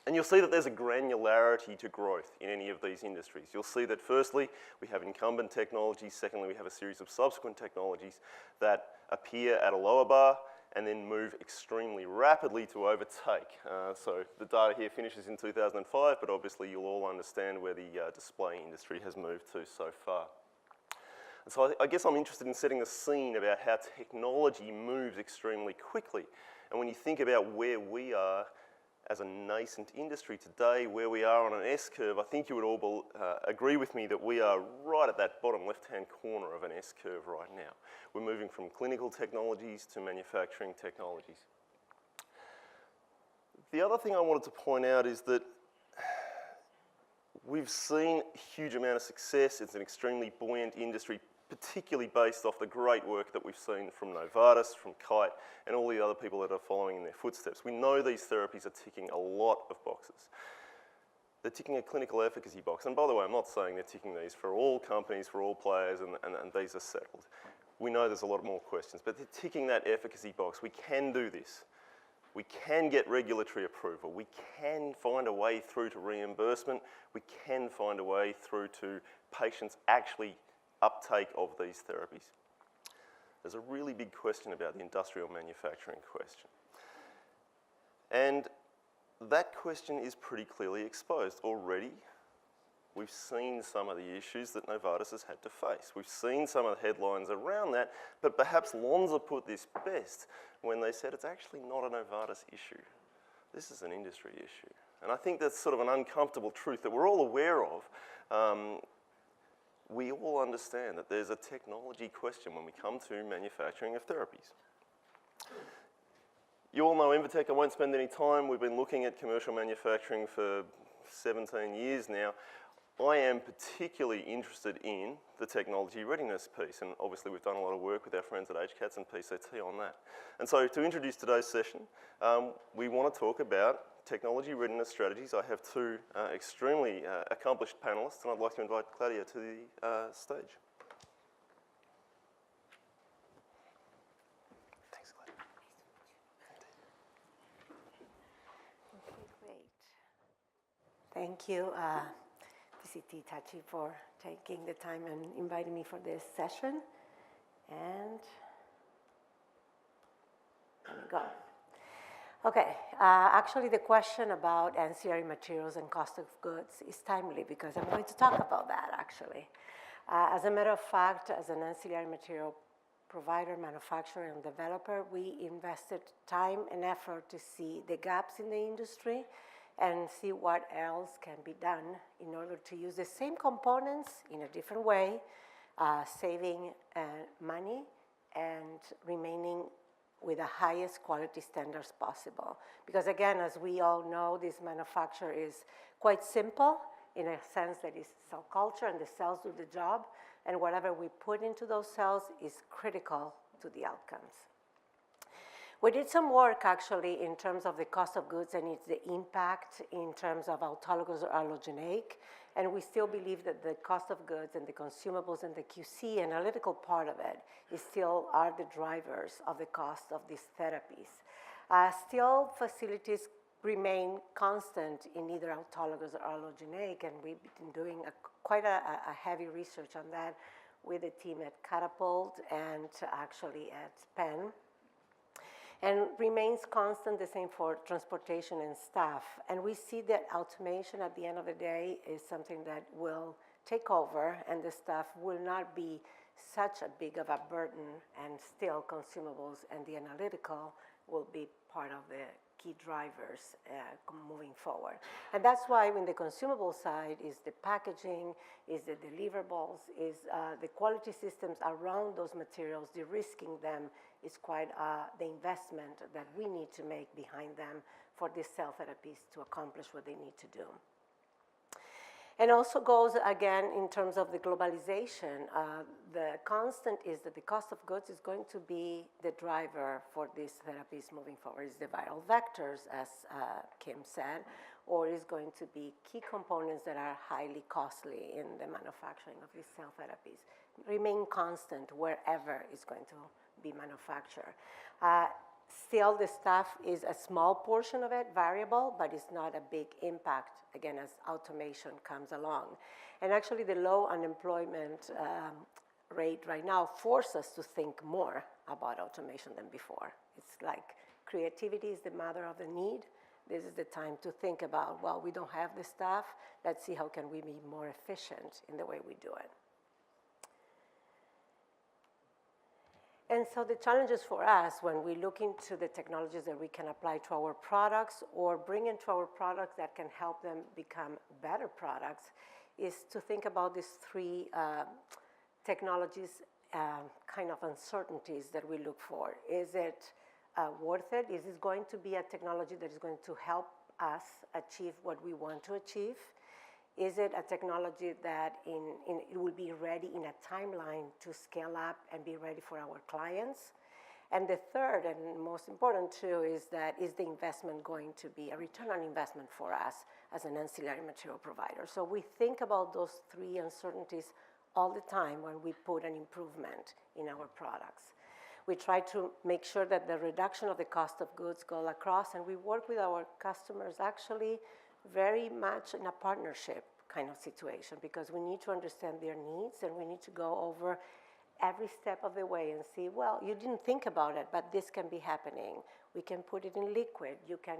And you'll see that there's a granularity to growth in any of these industries. You'll see that firstly, we have incumbent technologies. Secondly, we have a series of subsequent technologies that appear at a lower bar and then move extremely rapidly to overtake. So the data here finishes in 2005, but obviously you'll all understand where the display industry has moved to so far. So I guess I'm interested in setting the scene about how technology moves extremely quickly. And when you think about where we are as a nascent industry today, where we are on an S-curve, I think you would all agree with me that we are right at that bottom left-hand corner of an S-curve right now. We're moving from clinical technologies to manufacturing technologies. The other thing I wanted to point out is that we've seen a huge amount of success. It's an extremely buoyant industry, particularly based off the great work that we've seen from Novartis, from Kite, and all the other people that are following in their footsteps. We know these therapies are ticking a lot of boxes. They're ticking a clinical efficacy box. And by the way, I'm not saying they're ticking these for all companies, for all players, and these are settled. We know there's a lot more questions, but they're ticking that efficacy box. We can do this. We can get regulatory approval. We can find a way through to reimbursement. We can find a way through to patients actually uptake of these therapies. There's a really big question about the industrial manufacturing question. And that question is pretty clearly exposed already. We've seen some of the issues that Novartis has had to face. We've seen some of the headlines around that, but perhaps Lonza put this best when they said it's actually not a Novartis issue. This is an industry issue. And I think that's sort of an uncomfortable truth that we're all aware of. We all understand that there's a technology question when we come to manufacturing of therapies. You all know Invitec. I won't spend any time. We've been looking at commercial manufacturing for 17 years now. I am particularly interested in the technology readiness piece, and obviously we've done a lot of work with our friends at HCATS and PCT on that. And so to introduce today's session, we want to talk about technology readiness strategies. I have two extremely accomplished panelists, and I'd like to invite Claudia to the stage. Thanks, Claudia. Okay, great. Thank you, Hitachi, for taking the time and inviting me for this session. And there we go. Okay, actually the question about ancillary materials and cost of goods is timely because I'm going to talk about that actually. As a matter of fact, as an ancillary material provider, manufacturer, and developer, we invested time and effort to see the gaps in the industry and see what else can be done in order to use the same components in a different way, saving money and remaining with the highest quality standards possible. Because again, as we all know, this manufacture is quite simple in a sense that it's cell culture and the cells do the job, and whatever we put into those cells is critical to the outcomes. We did some work actually in terms of the cost of goods and its the impact in terms of autologous or allogeneic, and we still believe that the cost of goods and the consumables and the QC analytical part of it is still are the drivers of the cost of these therapies. Still, facilities remain constant in either autologous or allogeneic, and we've been doing quite a heavy research on that with the team at Catapult and actually at Penn. And remains constant, the same for transportation and staff. And we see that automation at the end of the day is something that will take over, and the staff will not be such a big of a burden, and still consumables and the analytical will be part of the key drivers moving forward. And that's why in the consumable side is the packaging, is the deliverables, is the quality systems around those materials, de-risking them is quite the investment that we need to make behind them for these cell therapies to accomplish what they need to do. And also goes again in terms of the globalization. The constant is that the cost of goods is going to be the driver for these therapies moving forward. Is the viral vectors, as Kim said, or is going to be key components that are highly costly in the manufacturing of these cell therapies. Remain constant wherever it's going to be manufactured. Still, the staff is a small portion of it, variable, but it's not a big impact, again, as automation comes along. And actually, the low unemployment rate right now forces us to think more about automation than before. It's like creativity is the mother of the need. This is the time to think about, well, we don't have the staff. Let's see how can we be more efficient in the way we do it. And so the challenges for us when we look into the technologies that we can apply to our products or bring into our products that can help them become better products is to think about these three technologies, kind of uncertainties that we look for. Is it worth it? Is it going to be a technology that is going to help us achieve what we want to achieve? Is it a technology that it will be ready in a timeline to scale up and be ready for our clients? And the third and most important too is that is the investment going to be a return on investment for us as an ancillary material provider? So we think about those three uncertainties all the time when we put an improvement in our products. We try to make sure that the reduction of the cost of goods go across, and we work with our customers actually very much in a partnership kind of situation, because we need to understand their needs and we need to go over every step of the way and see, well, you didn't think about it, but this can be happening. We can put it in liquid. You can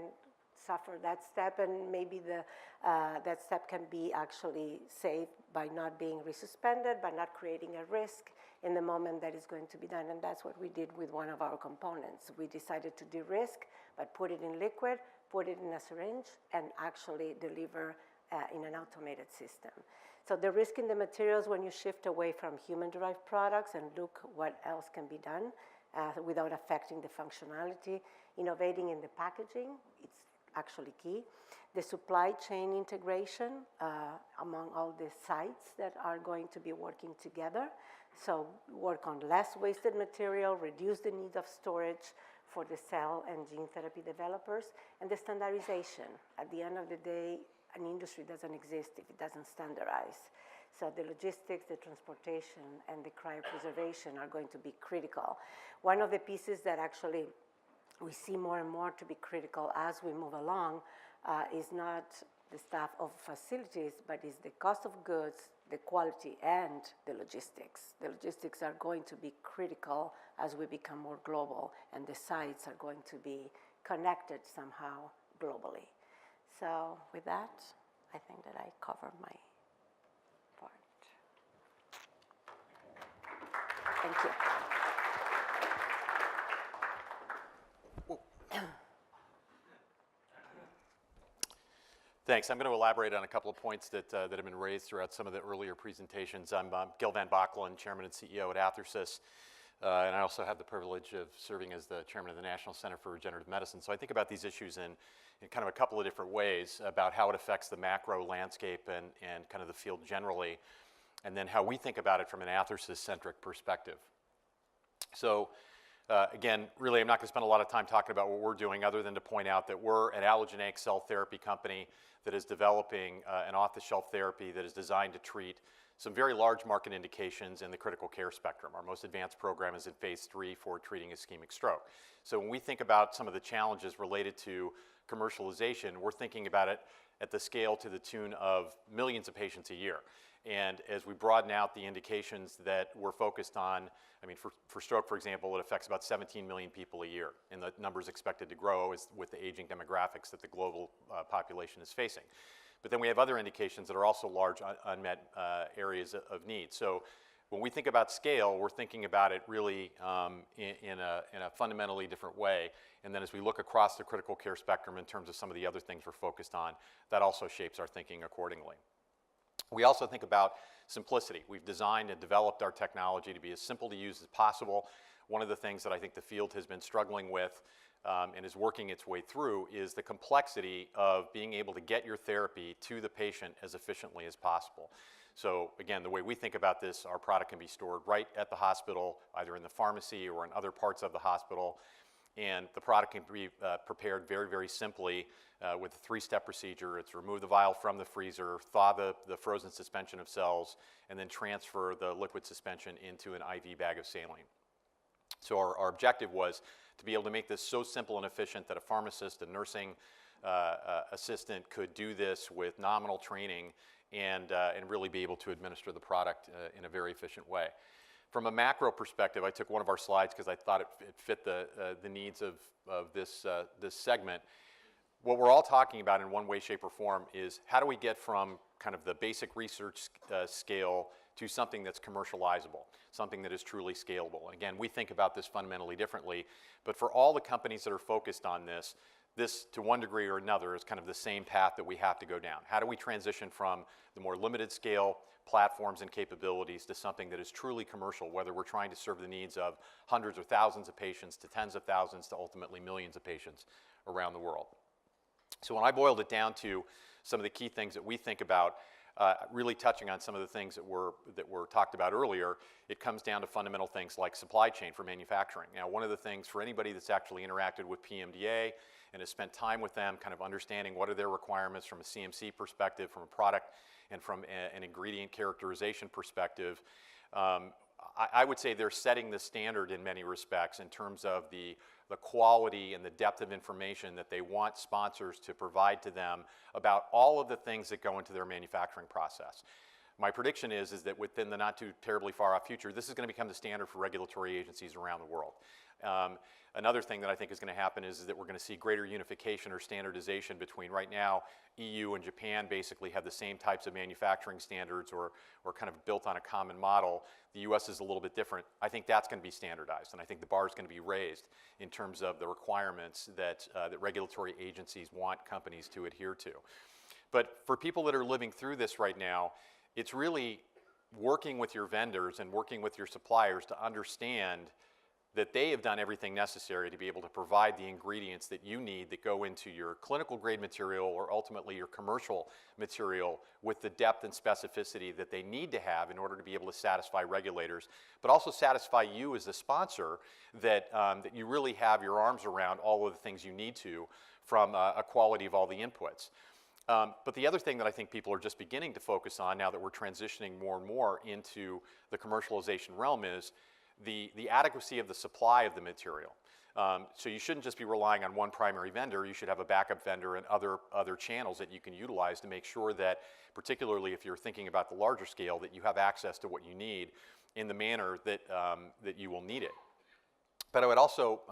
suffer that step, and maybe that step can be actually saved by not being resuspended, by not creating a risk in the moment that is going to be done. And that's what we did with one of our components. We decided to de-risk, but put it in liquid, put it in a syringe, and actually deliver in an automated system. So the risk in the materials when you shift away from human-derived products and look what else can be done without affecting the functionality. Innovating in the packaging, it's actually key. The supply chain integration among all the sites that are going to be working together. So work on less wasted material, reduce the need of storage for the cell and gene therapy developers, and the standardization. At the end of the day, an industry doesn't exist if it doesn't standardize. So the logistics, the transportation, and the cryopreservation are going to be critical. One of the pieces that actually we see more and more to be critical as we move along is not the staff of facilities, but is the cost of goods, the quality, and the logistics. The logistics are going to be critical as we become more global, and the sites are going to be connected somehow globally. So with that, I think that I covered my part. Thank you. Thanks. I'm going to elaborate on a couple of points that have been raised throughout some of the earlier presentations. I'm Gill Van Bockelen, Chairman and CEO at Outsourcing, and I also have the privilege of serving as the Chairman of the National Center for Regenerative Medicine. So I think about these issues in kind of a couple of different ways about how it affects the macro landscape and kind of the field generally, and then how we think about it from an Outsourcing-centric perspective. So again, really, I'm not going to spend a lot of time talking about what we're doing other than to point out that we're an allogeneic cell therapy company that is developing an off-the-shelf therapy that is designed to treat some very large market indications in the critical care spectrum. Our most advanced program is in phase 3 for treating ischemic stroke. So when we think about some of the challenges related to commercialization, we're thinking about it at the scale to the tune of millions of patients a year. And as we broaden out the indications that we're focused on, I mean, for stroke, for example, it affects about 17 million people a year, and the number is expected to grow with the aging demographics that the global population is facing. But then we have other indications that are also large unmet areas of need. So when we think about scale, we're thinking about it really in a fundamentally different way. And then as we look across the critical care spectrum in terms of some of the other things we're focused on, that also shapes our thinking accordingly. We also think about simplicity. We've designed and developed our technology to be as simple to use as possible. One of the things that I think the field has been struggling with and is working its way through is the complexity of being able to get your therapy to the patient as efficiently as possible. So again, the way we think about this, our product can be stored right at the hospital, either in the pharmacy or in other parts of the hospital. And the product can be prepared very, very simply with a 3-step procedure. It's remove the vial from the freezer, thaw the frozen suspension of cells, and then transfer the liquid suspension into an IV bag of saline. So our objective was to be able to make this so simple and efficient that a pharmacist, a nursing assistant could do this with nominal training and really be able to administer the product in a very efficient way. From a macro perspective, I took one of our slides because I thought it fit the needs of this segment. What we're all talking about in one way, shape, or form is how do we get from kind of the basic research scale to something that's commercializable, something that is truly scalable. And again, we think about this fundamentally differently, but for all the companies that are focused on this, to one degree or another, is kind of the same path that we have to go down. How do we transition from the more limited scale platforms and capabilities to something that is truly commercial, whether we're trying to serve the needs of hundreds or thousands of patients to tens of thousands to ultimately millions of patients around the world. So when I boiled it down to some of the key things that we think about, really touching on some of the things that were talked about earlier, it comes down to fundamental things like supply chain for manufacturing. Now, one of the things for anybody that's actually interacted with PMDA and has spent time with them, kind of understanding what are their requirements from a CMC perspective, from a product and from an ingredient characterization perspective, I would say they're setting the standard in many respects in terms of the quality and the depth of information that they want sponsors to provide to them about all of the things that go into their manufacturing process. My prediction is that within the not too terribly far off future, this is going to become the standard for regulatory agencies around the world. Another thing that I think is going to happen is that we're going to see greater unification or standardization between right now, EU and Japan basically have the same types of manufacturing standards or kind of built on a common model. The US is a little bit different. I think that's going to be standardized, and I think the bar is going to be raised in terms of the requirements that regulatory agencies want companies to adhere to. But for people that are living through this right now, it's really working with your vendors and working with your suppliers to understand that they have done everything necessary to be able to provide the ingredients that you need that go into your clinical grade material or ultimately your commercial material with the depth and specificity that they need to have in order to be able to satisfy regulators, but also satisfy you as the sponsor that you really have your arms around all of the things you need to from a quality of all the inputs. But the other thing that I think people are just beginning to focus on now that we're transitioning more and more into the commercialization realm is the adequacy of the supply of the material. So you shouldn't just be relying on one primary vendor. You should have a backup vendor and other channels that you can utilize to make sure that, particularly if you're thinking about the larger scale, that you have access to what you need in the manner that you will need it. But I would also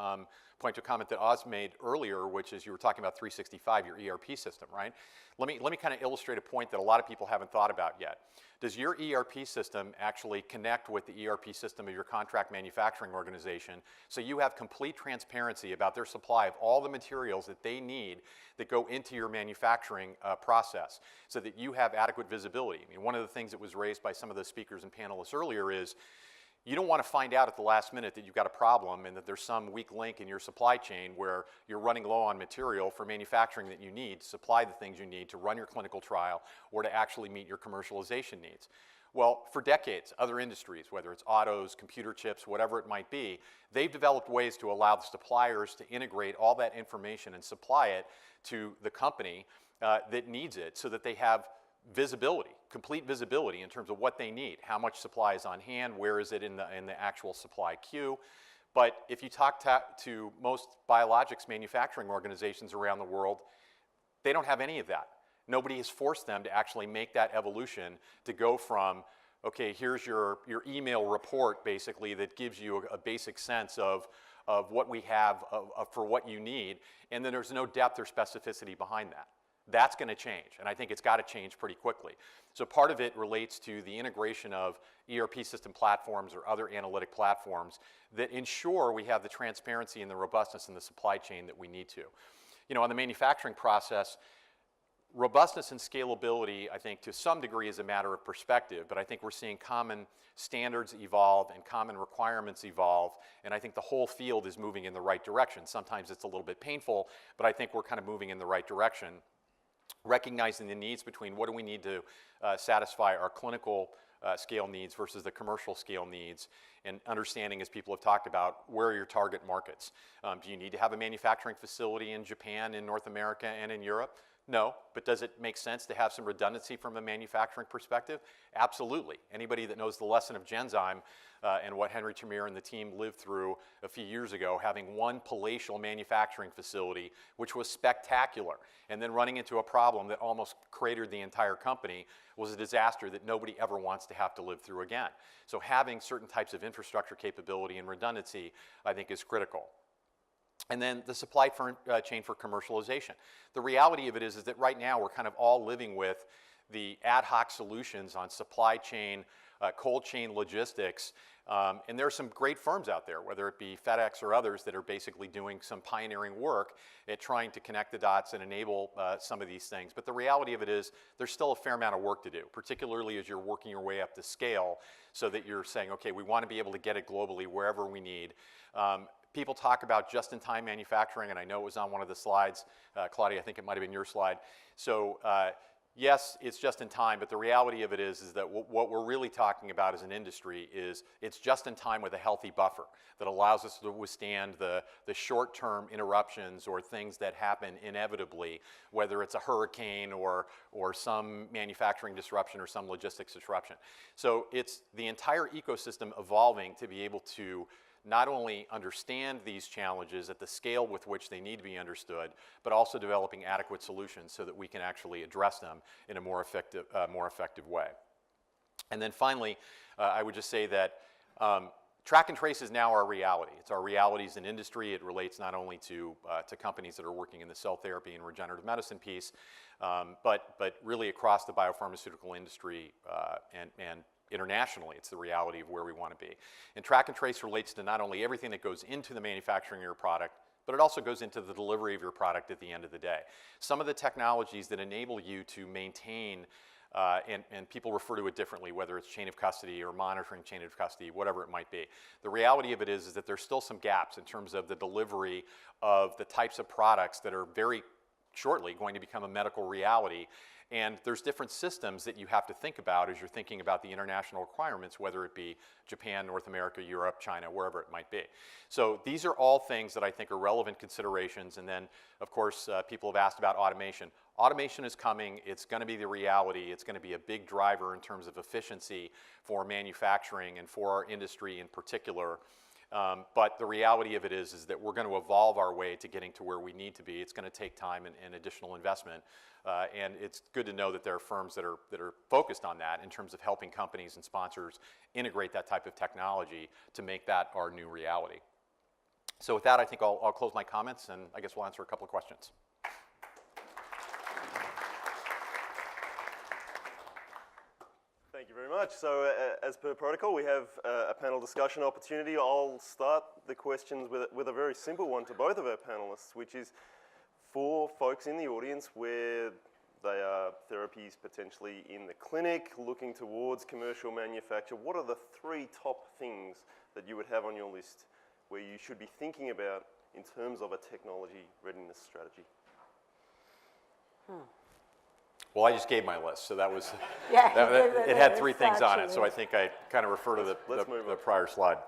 point to a comment that Oz made earlier, which is you were talking about 365, your ERP system, right? Let me kind of illustrate a point that a lot of people haven't thought about yet. Does your ERP system actually connect with the ERP system of your contract manufacturing organization so you have complete transparency about their supply of all the materials that they need that go into your manufacturing process so that you have adequate visibility? I mean, one of the things that was raised by some of the speakers and panelists earlier is you don't want to find out at the last minute that you've got a problem and that there's some weak link in your supply chain where you're running low on material for manufacturing that you need to supply the things you need to run your clinical trial or to actually meet your commercialization needs. Well, for decades, other industries, whether it's autos, computer chips, whatever it might be, they've developed ways to allow the suppliers to integrate all that information and supply it to the company that needs it so that they have visibility, complete visibility in terms of what they need, how much supply is on hand, where is it in the actual supply queue. But if you talk to most biologics manufacturing organizations around the world, they don't have any of that. Nobody has forced them to actually make that evolution to go from, okay, here's your email report basically that gives you a basic sense of what we have for what you need, and then there's no depth or specificity behind that. That's going to change, and I think it's got to change pretty quickly. So part of it relates to the integration of ERP system platforms or other analytic platforms that ensure we have the transparency and the robustness in the supply chain that we need to. You know, on the manufacturing process, robustness and scalability, I think, to some degree is a matter of perspective, but I think we're seeing common standards evolve and common requirements evolve, and I think the whole field is moving in the right direction. Sometimes it's a little bit painful, but I think we're kind of moving in the right direction, recognizing the needs between what do we need to satisfy our clinical scale needs versus the commercial scale needs, and understanding, as people have talked about, where are your target markets. Do you need to have a manufacturing facility in Japan, in North America, and in Europe? No, but does it make sense to have some redundancy from a manufacturing perspective? Absolutely. Anybody that knows the lesson of Genzyme and what Henry Tremere and the team lived through a few years ago, having one palatial manufacturing facility, which was spectacular, and then running into a problem that almost cratered the entire company, was a disaster that nobody ever wants to have to live through again. So having certain types of infrastructure capability and redundancy, I think, is critical. And then the supply chain for commercialization. The reality of it is that right now we're kind of all living with the ad hoc solutions on supply chain cold chain logistics. And there are some great firms out there, whether it be FedEx or others, that are basically doing some pioneering work at trying to connect the dots and enable some of these things. But the reality of it is there's still a fair amount of work to do, particularly as you're working your way up to scale so that you're saying, okay, we want to be able to get it globally wherever we need. People talk about just-in-time manufacturing, and I know it was on one of the slides. Claudia, I think it might have been your slide. So yes, it's just in time, but the reality of it is that what we're really talking about as an industry is it's just in time with a healthy buffer that allows us to withstand the short-term interruptions or things that happen inevitably, whether it's a hurricane or some manufacturing disruption or some logistics disruption. So it's the entire ecosystem evolving to be able to not only understand these challenges at the scale with which they need to be understood, but also developing adequate solutions so that we can actually address them in a more effective way. And then finally, I would just say that track and trace is now our reality. It's our reality as an industry. It relates not only to companies that are working in the cell therapy and regenerative medicine piece, but really across the biopharmaceutical industry and internationally, it's the reality of where we want to be. And track and trace relates to not only everything that goes into the manufacturing of your product, but it also goes into the delivery of your product at the end of the day. Some of the technologies that enable you to maintain, and people refer to it differently, whether it's chain of custody or monitoring chain of custody, whatever it might be. The reality of it is that there's still some gaps in terms of the delivery of the types of products that are very shortly going to become a medical reality. And there's different systems that you have to think about as you're thinking about the international requirements, whether it be Japan, North America, Europe, China, wherever it might be. So these are all things that I think are relevant considerations. And then, of course, people have asked about automation. Automation is coming. It's going to be the reality. It's going to be a big driver in terms of efficiency for manufacturing and for our industry in particular. But the reality of it is that we're going to evolve our way to getting to where we need to be. It's going to take time and additional investment. And it's good to know that there are firms that are focused on that in terms of helping companies and sponsors integrate that type of technology to make that our new reality. So with that, I think I'll close my comments, and I guess we'll answer a couple of questions. Thank you very much. So as per protocol, we have a panel discussion opportunity. I'll start the questions with a very simple one to both of our panelists, which is for folks in the audience where they are therapies potentially in the clinic, looking towards commercial manufacture, what are the 3 top things that you would have on your list where you should be thinking about in terms of a technology readiness strategy? Well, I just gave my list, so that was, Yeah, it had 3 things on it, so I think I kind of refer to the prior slide.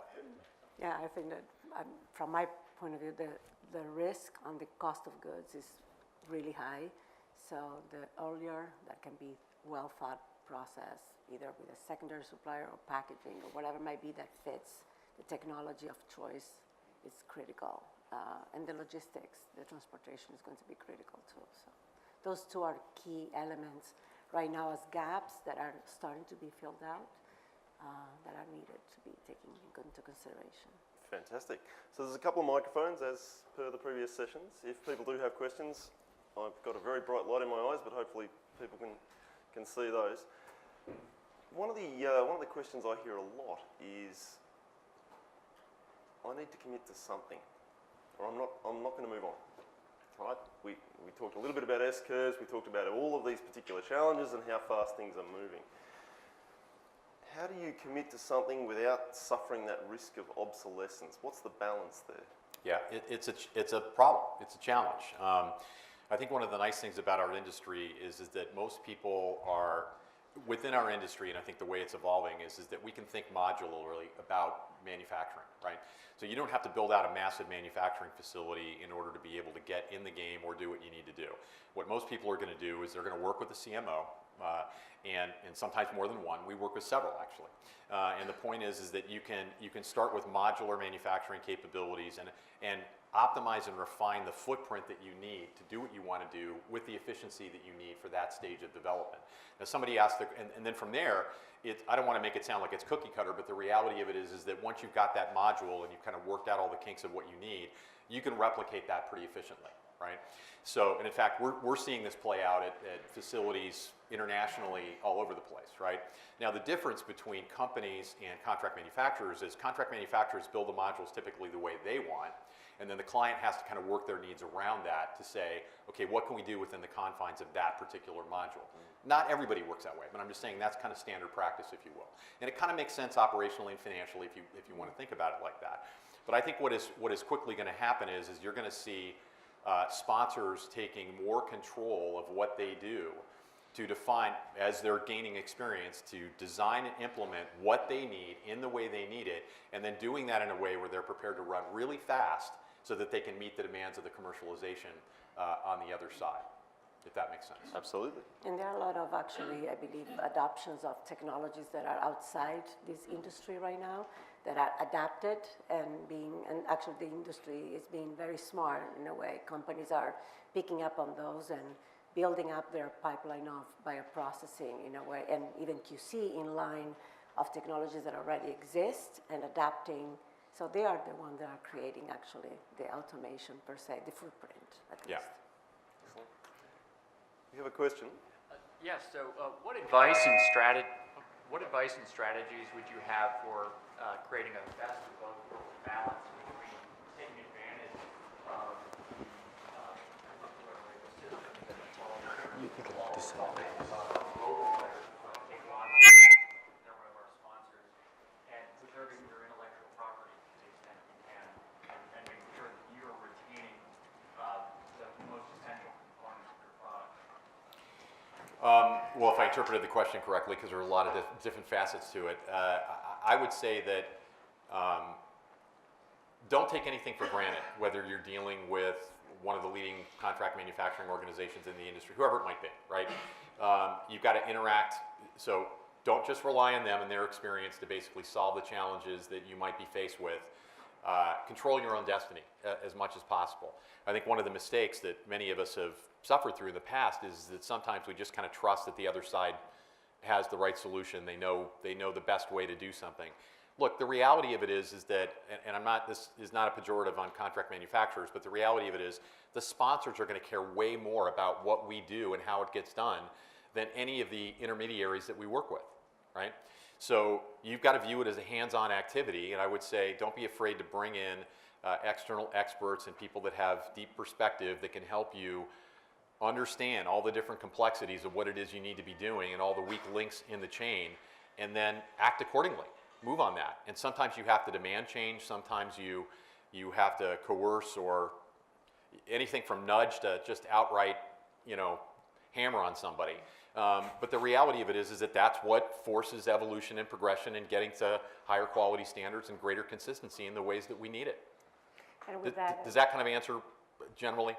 Yeah, I think that from my point of view, the risk on the cost of goods is really high. So the earlier that can be well thought process, either with a secondary supplier or packaging or whatever might be that fits the technology of choice, is critical. And the logistics, the transportation is going to be critical too. So those 2 are key elements right now as gaps that are starting to be filled out that are needed to be taken into consideration. Fantastic. So there's a couple of microphones as per the previous sessions. If people do have questions, I've got a very bright light in my eyes, but hopefully people can see those. One of the questions I hear a lot is, I need to commit to something, or I'm not going to move on. Right? We talked a little bit about S-curves. We talked about all of these particular challenges and how fast things are moving. How do you commit to something without suffering that risk of obsolescence? What's the balance there? Yeah, it's a problem. It's a challenge. I think one of the nice things about our industry is that most people are within our industry, and I think the way it's evolving is that we can think modularly about manufacturing, right? So you don't have to build out a massive manufacturing facility in order to be able to get in the game or do what you need to do. What most people are going to do is they're going to work with the CMO, and sometimes more than one. We work with several, actually. And the point is that you can start with modular manufacturing capabilities and optimize and refine the footprint that you need to do what you want to do with the efficiency that you need for that stage of development. Now, somebody asked, and then from there, I don't want to make it sound like it's cookie cutter, but the reality of it is that once you've got that module and you've kind of worked out all the kinks of what you need, you can replicate that pretty efficiently. right? So, and in fact, we're seeing this play out at facilities internationally all over the place, right? Now, the difference between companies and contract manufacturers is contract manufacturers build the modules typically the way they want, and then the client has to kind of work their needs around that to say, okay, what can we do within the confines of that particular module? Not everybody works that way, but I'm just saying that's kind of standard practice, if you will. And it kind of makes sense operationally and financially if you want to think about it like that. But I think what is quickly going to happen is you're going to see sponsors taking more control of what they do to define, as they're gaining experience, to design and implement what they need in the way they need it, and then doing that in a way where they're prepared to run really fast so that they can meet the demands of the commercialization on the other side, if that makes sense. Absolutely. And there are a lot of actually, I believe, adoptions of technologies that are outside this industry right now that are adapted and actually the industry is being very smart in a way. Companies are picking up on those and building up their pipeline of bioprocessing in a way, and even QC in line of technologies that already exist and adapting. So they are the ones that are creating actually the automation per se, the footprint at least. Excellent. You have a question? Yes. So, what advice and strategies would you have for creating a best of both worlds balance between taking advantage of the systems that global players want to take on? They're one of our sponsors, and preserving your intellectual property to the extent you can, and making sure that you're retaining the most essential components of your product. Well, if I interpreted the question correctly, because there are a lot of different facets to it, I would say that don't take anything for granted, whether you're dealing with one of the leading contract manufacturing organizations in the industry, whoever it might be, right? You've got to interact, so don't just rely on them and their experience to basically solve the challenges that you might be faced with. Control your own destiny as much as possible. I think one of the mistakes that many of us have suffered through in the past is that sometimes we just kind of trust that the other side has the right solution. They know the best way to do something. Look, the reality of it is that, and this is not a pejorative on contract manufacturers, but the reality of it is the sponsors are going to care way more about what we do and how it gets done than any of the intermediaries that we work with, right? So you've got to view it as a hands-on activity, and I would say don't be afraid to bring in external experts and people that have deep perspective that can help you understand all the different complexities of what it is you need to be doing and all the weak links in the chain, and then act accordingly. Move on that. And sometimes you have to demand change. Sometimes you have to coerce, or anything from nudge to just outright, hammer on somebody. But the reality of it is that that's what forces evolution and progression and getting to higher quality standards and greater consistency in the ways that we need it. And with that, does that kind of answer generally?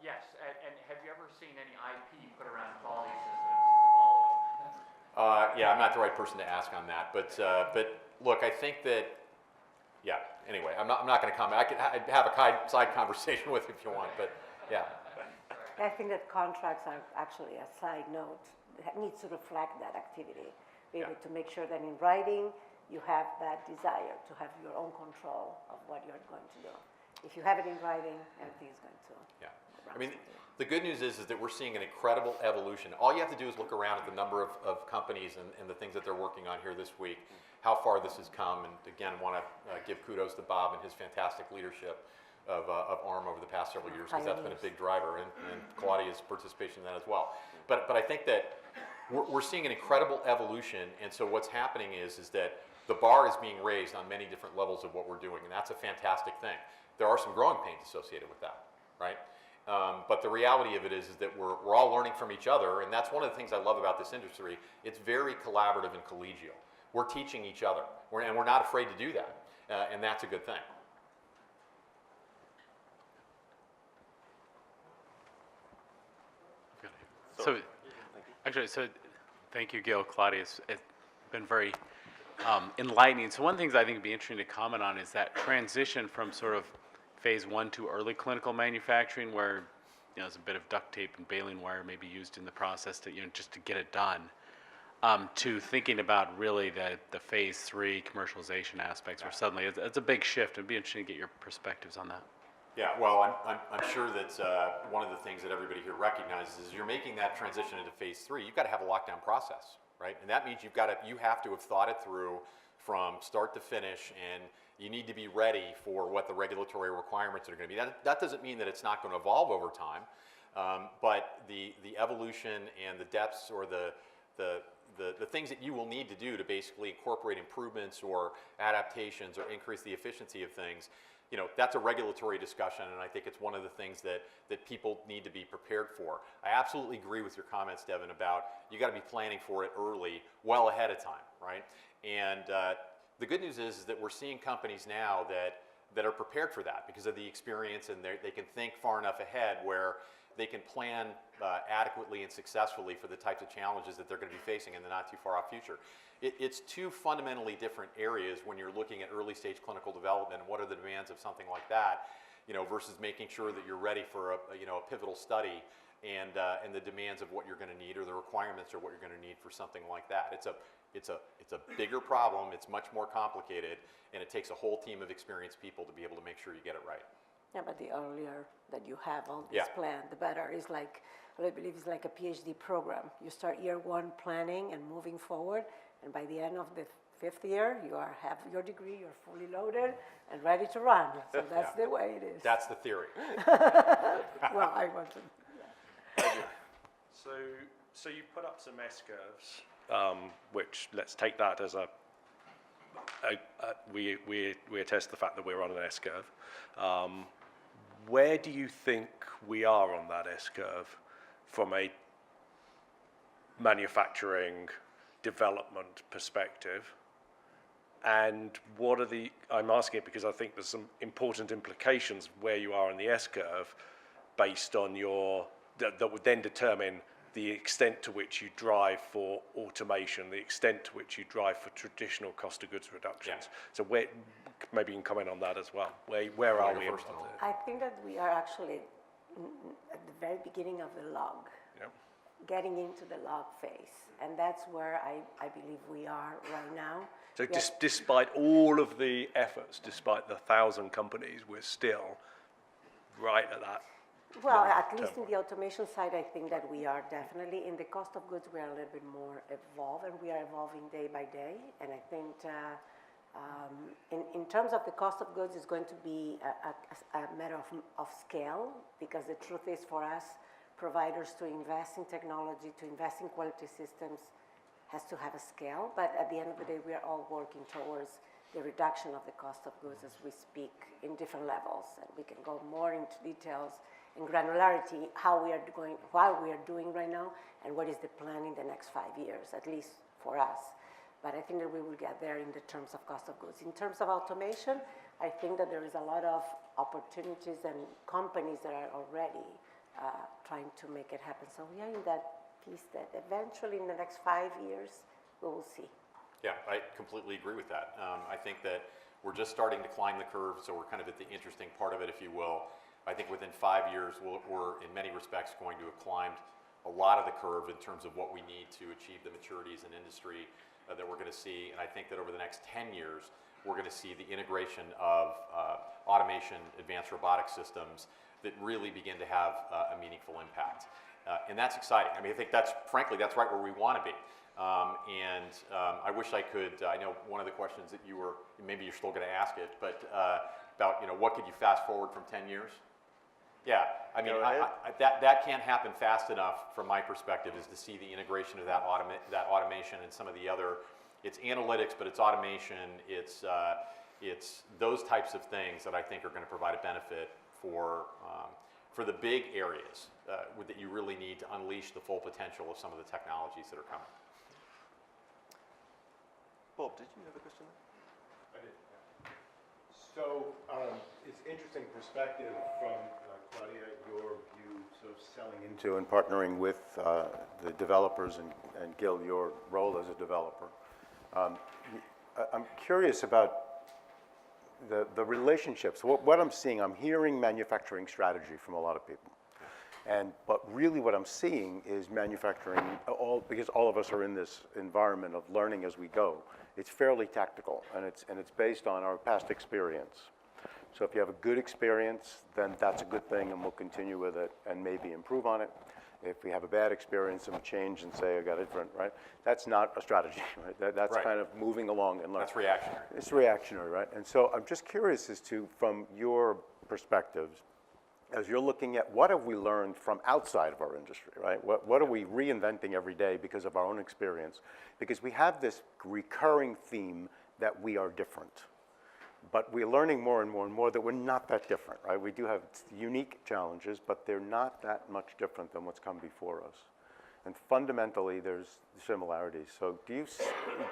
Yes. And have you ever seen any IP put around quality systems to follow? Yeah, I'm not the right person to ask on that, but look, I think that, anyway, I'm not going to comment. I'd have a side conversation with you if you want, but yeah. I think that contracts are actually a side note that needs to reflect that activity. Be able to make sure that in writing you have that desire to have your own control of what you're going to do. If you have it in writing, everything is going to. Yeah. I mean, the good news is that we're seeing an incredible evolution. All you have to do is look around at the number of companies and the things that they're working on here this week, how far this has come. And again, want to give kudos to Bob and his fantastic leadership of ARM over the past several years, because that's been a big driver, and Claudia's participation in that as well. But I think that we're seeing an incredible evolution, and so what's happening is that the bar is being raised on many different levels of what we're doing, and that's a fantastic thing. There are some growing pains associated with that, right? But the reality of it is that we're all learning from each other, and that's one of the things I love about this industry. It's very collaborative and collegial. We're teaching each other, and we're not afraid to do that, and that's a good thing. So thank you, Gill, Claudia. It's been very enlightening. So one of the things I think would be interesting to comment on is that transition from sort of phase 1 to early clinical manufacturing, where there's a bit of duct tape and baling wire maybe used in the process to just to get it done, to thinking about really the phase 3 commercialization aspects, where suddenly it's a big shift. It'd be interesting to get your perspectives on that. Yeah, well, I'm sure that one of the things that everybody here recognizes is you're making that transition into phase 3. You've got to have a lockdown process, right? And that means you have to have thought it through from start to finish, and you need to be ready for what the regulatory requirements are going to be. That doesn't mean that it's not going to evolve over time, but the evolution and the depths or the things that you will need to do to basically incorporate improvements or adaptations or increase the efficiency of things, you know, that's a regulatory discussion, and I think it's one of the things that people need to be prepared for. I absolutely agree with your comments, Devin, about you got to be planning for it early, well ahead of time, right? And the good news is that we're seeing companies now that are prepared for that because of the experience, and they can think far enough ahead where they can plan adequately and successfully for the types of challenges that they're going to be facing in the not too far off future. It's two fundamentally different areas when you're looking at early stage clinical development and what are the demands of something like that, you know, versus making sure that you're ready for a pivotal study and the demands of what you're going to need or the requirements or what you're going to need for something like that. It's a bigger problem. It's much more complicated, and it takes a whole team of experienced people to be able to make sure you get it right. Yeah, but the earlier that you have all this planned, the better. It's like, I believe it's like a PhD program. You start year 1 planning and moving forward, and by the end of the 5th year, you have your degree, you're fully loaded and ready to run. So that's the way it is. That's the theory. Well, I want to. Yeah. So you put up some S-curves, which let's take that as we attest the fact that we're on an S-curve. Where do you think we are on that S-curve from a manufacturing development perspective? And what are I'm asking it because I think there's some important implications where you are on the S-curve based on that would then determine the extent to which you drive for automation, the extent to which you drive for traditional cost of goods reductions. So maybe you can comment on that as well. Where are we? I think that we are actually at the very beginning of the log, getting into the log phase. And that's where I believe we are right now. So despite all of the efforts, despite the 1,000 companies, we're still right at that. Well, at least in the automation side, I think that we are definitely. In the cost of goods, we are a little bit more evolved, and we are evolving day by day. And I think in terms of the cost of goods, it's going to be a matter of scale, because the truth is for us, providers to invest in technology, to invest in quality systems, has to have a scale. But at the end of the day, we are all working towards the reduction of the cost of goods as we speak in different levels. And we can go more into details and granularity, what we are doing right now, and what is the plan in the next 5 years, at least for us. But I think that we will get there in the terms of cost of goods. In terms of automation, I think that there is a lot of opportunities and companies that are already trying to make it happen. So we are in that piece that eventually in the next 5 years, we will see. Yeah, I completely agree with that. I think that we're just starting to climb the curve, so we're kind of at the interesting part of it, if you will. I think within 5 years, we're in many respects going to have climbed a lot of the curve in terms of what we need to achieve the maturity as an industry that we're going to see. And I think that over the next 10 years, we're going to see the integration of automation, advanced robotic systems that really begin to have a meaningful impact. And that's exciting. I mean, I think frankly, that's right where we want to be. I wish I could, I know one of the questions that maybe you're still going to ask it, but about, what could you fast forward from 10 years? Yeah, I mean, that can't happen fast enough from my perspective, is to see the integration of that automation and some of the other, it's analytics, but it's automation, it's those types of things that I think are going to provide a benefit for the big areas that you really need to unleash the full potential of some of the technologies that are coming. Bob, did you have a question there? I did, yeah. So it's interesting perspective from Claudia, your view sort of selling into and partnering with the developers and Gill, your role as a developer. I'm curious about the relationships. What I'm seeing, I'm hearing manufacturing strategy from a lot of people. But really what I'm seeing is manufacturing, because all of us are in this environment of learning as we go. It's fairly tactical, and it's based on our past experience. So if you have a good experience, then that's a good thing, and we'll continue with it and maybe improve on it. If we have a bad experience and we change and say, I got it different, right? That's not a strategy, right? That's Right. kind of moving along and learning. That's reactionary. It's reactionary, right? And so I'm just curious as to, from your perspectives, as you're looking at what have we learned from outside of our industry, right? What are we reinventing every day because of our own experience? Because we have this recurring theme that we are different. But we're learning more and more and more that we're not that different, right? We do have unique challenges, but they're not that much different than what's come before us. And fundamentally, there's similarities. So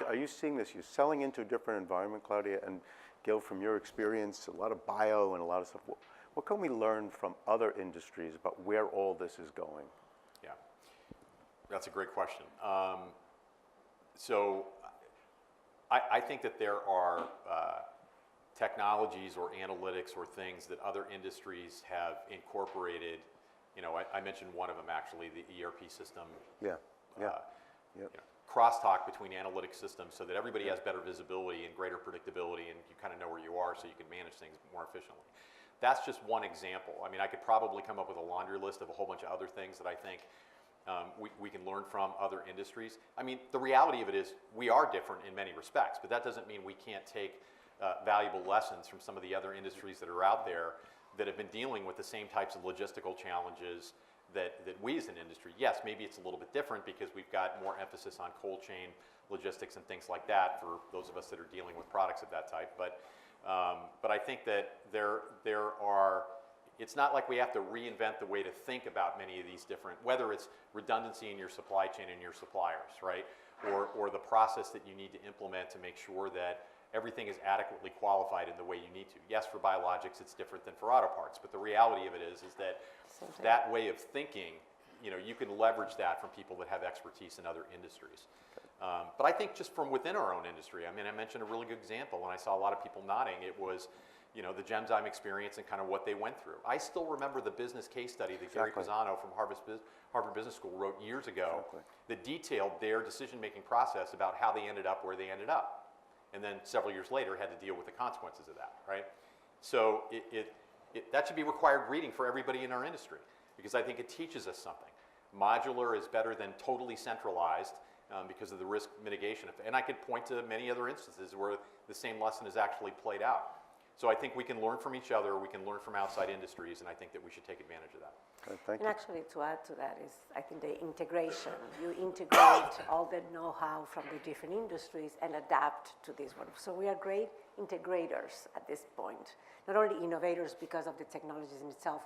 are you seeing this? You're selling into a different environment, Claudia, and Gill, from your experience, a lot of bio and a lot of stuff. What can we learn from other industries about where all this is going? Yeah, that's a great question. So I think that there are technologies or analytics or things that other industries have incorporated. You know, I mentioned one of them actually, the ERP system. Yeah, yeah. You know, crosstalk between analytic systems so that everybody has better visibility and greater predictability, and you kind of know where you are so you can manage things more efficiently. That's just one example. I mean, I could probably come up with a laundry list of a whole bunch of other things that I think we can learn from other industries. I mean, the reality of it is we are different in many respects, but that doesn't mean we can't take valuable lessons from some of the other industries that are out there that have been dealing with the same types of logistical challenges that we as an industry. Yes, maybe it's a little bit different because we've got more emphasis on cold chain logistics and things like that for those of us that are dealing with products of that type. But I think that there are, it's not like we have to reinvent the way to think about many of these different, whether it's redundancy in your supply chain and your suppliers, right? Or the process that you need to implement to make sure that everything is adequately qualified in the way you need to. Yes, for biologics, it's different than for auto parts, but the reality of it is that that way of thinking, you know, you can leverage that from people that have expertise in other industries. But I think just from within our own industry, I mean, I mentioned a really good example, and I saw a lot of people nodding. It was, you know, the Genzyme experience and kind of what they went through. I still remember the business case study that Gary Pisano from Harvard Business School wrote years ago that detailed their decision-making process about how they ended up where they ended up. And then several years later had to deal with the consequences of that, right? So that should be required reading for everybody in our industry, because I think it teaches us something. Modular is better than totally centralized because of the risk mitigation. And I could point to many other instances where the same lesson is actually played out. So I think we can learn from each other, we can learn from outside industries, and I think that we should take advantage of that. Thank and you. actually, to add to that is, I think, the integration. You integrate all the know-how from the different industries and adapt to this one. So we are great integrators at this point. Not only innovators because of the technologies in itself,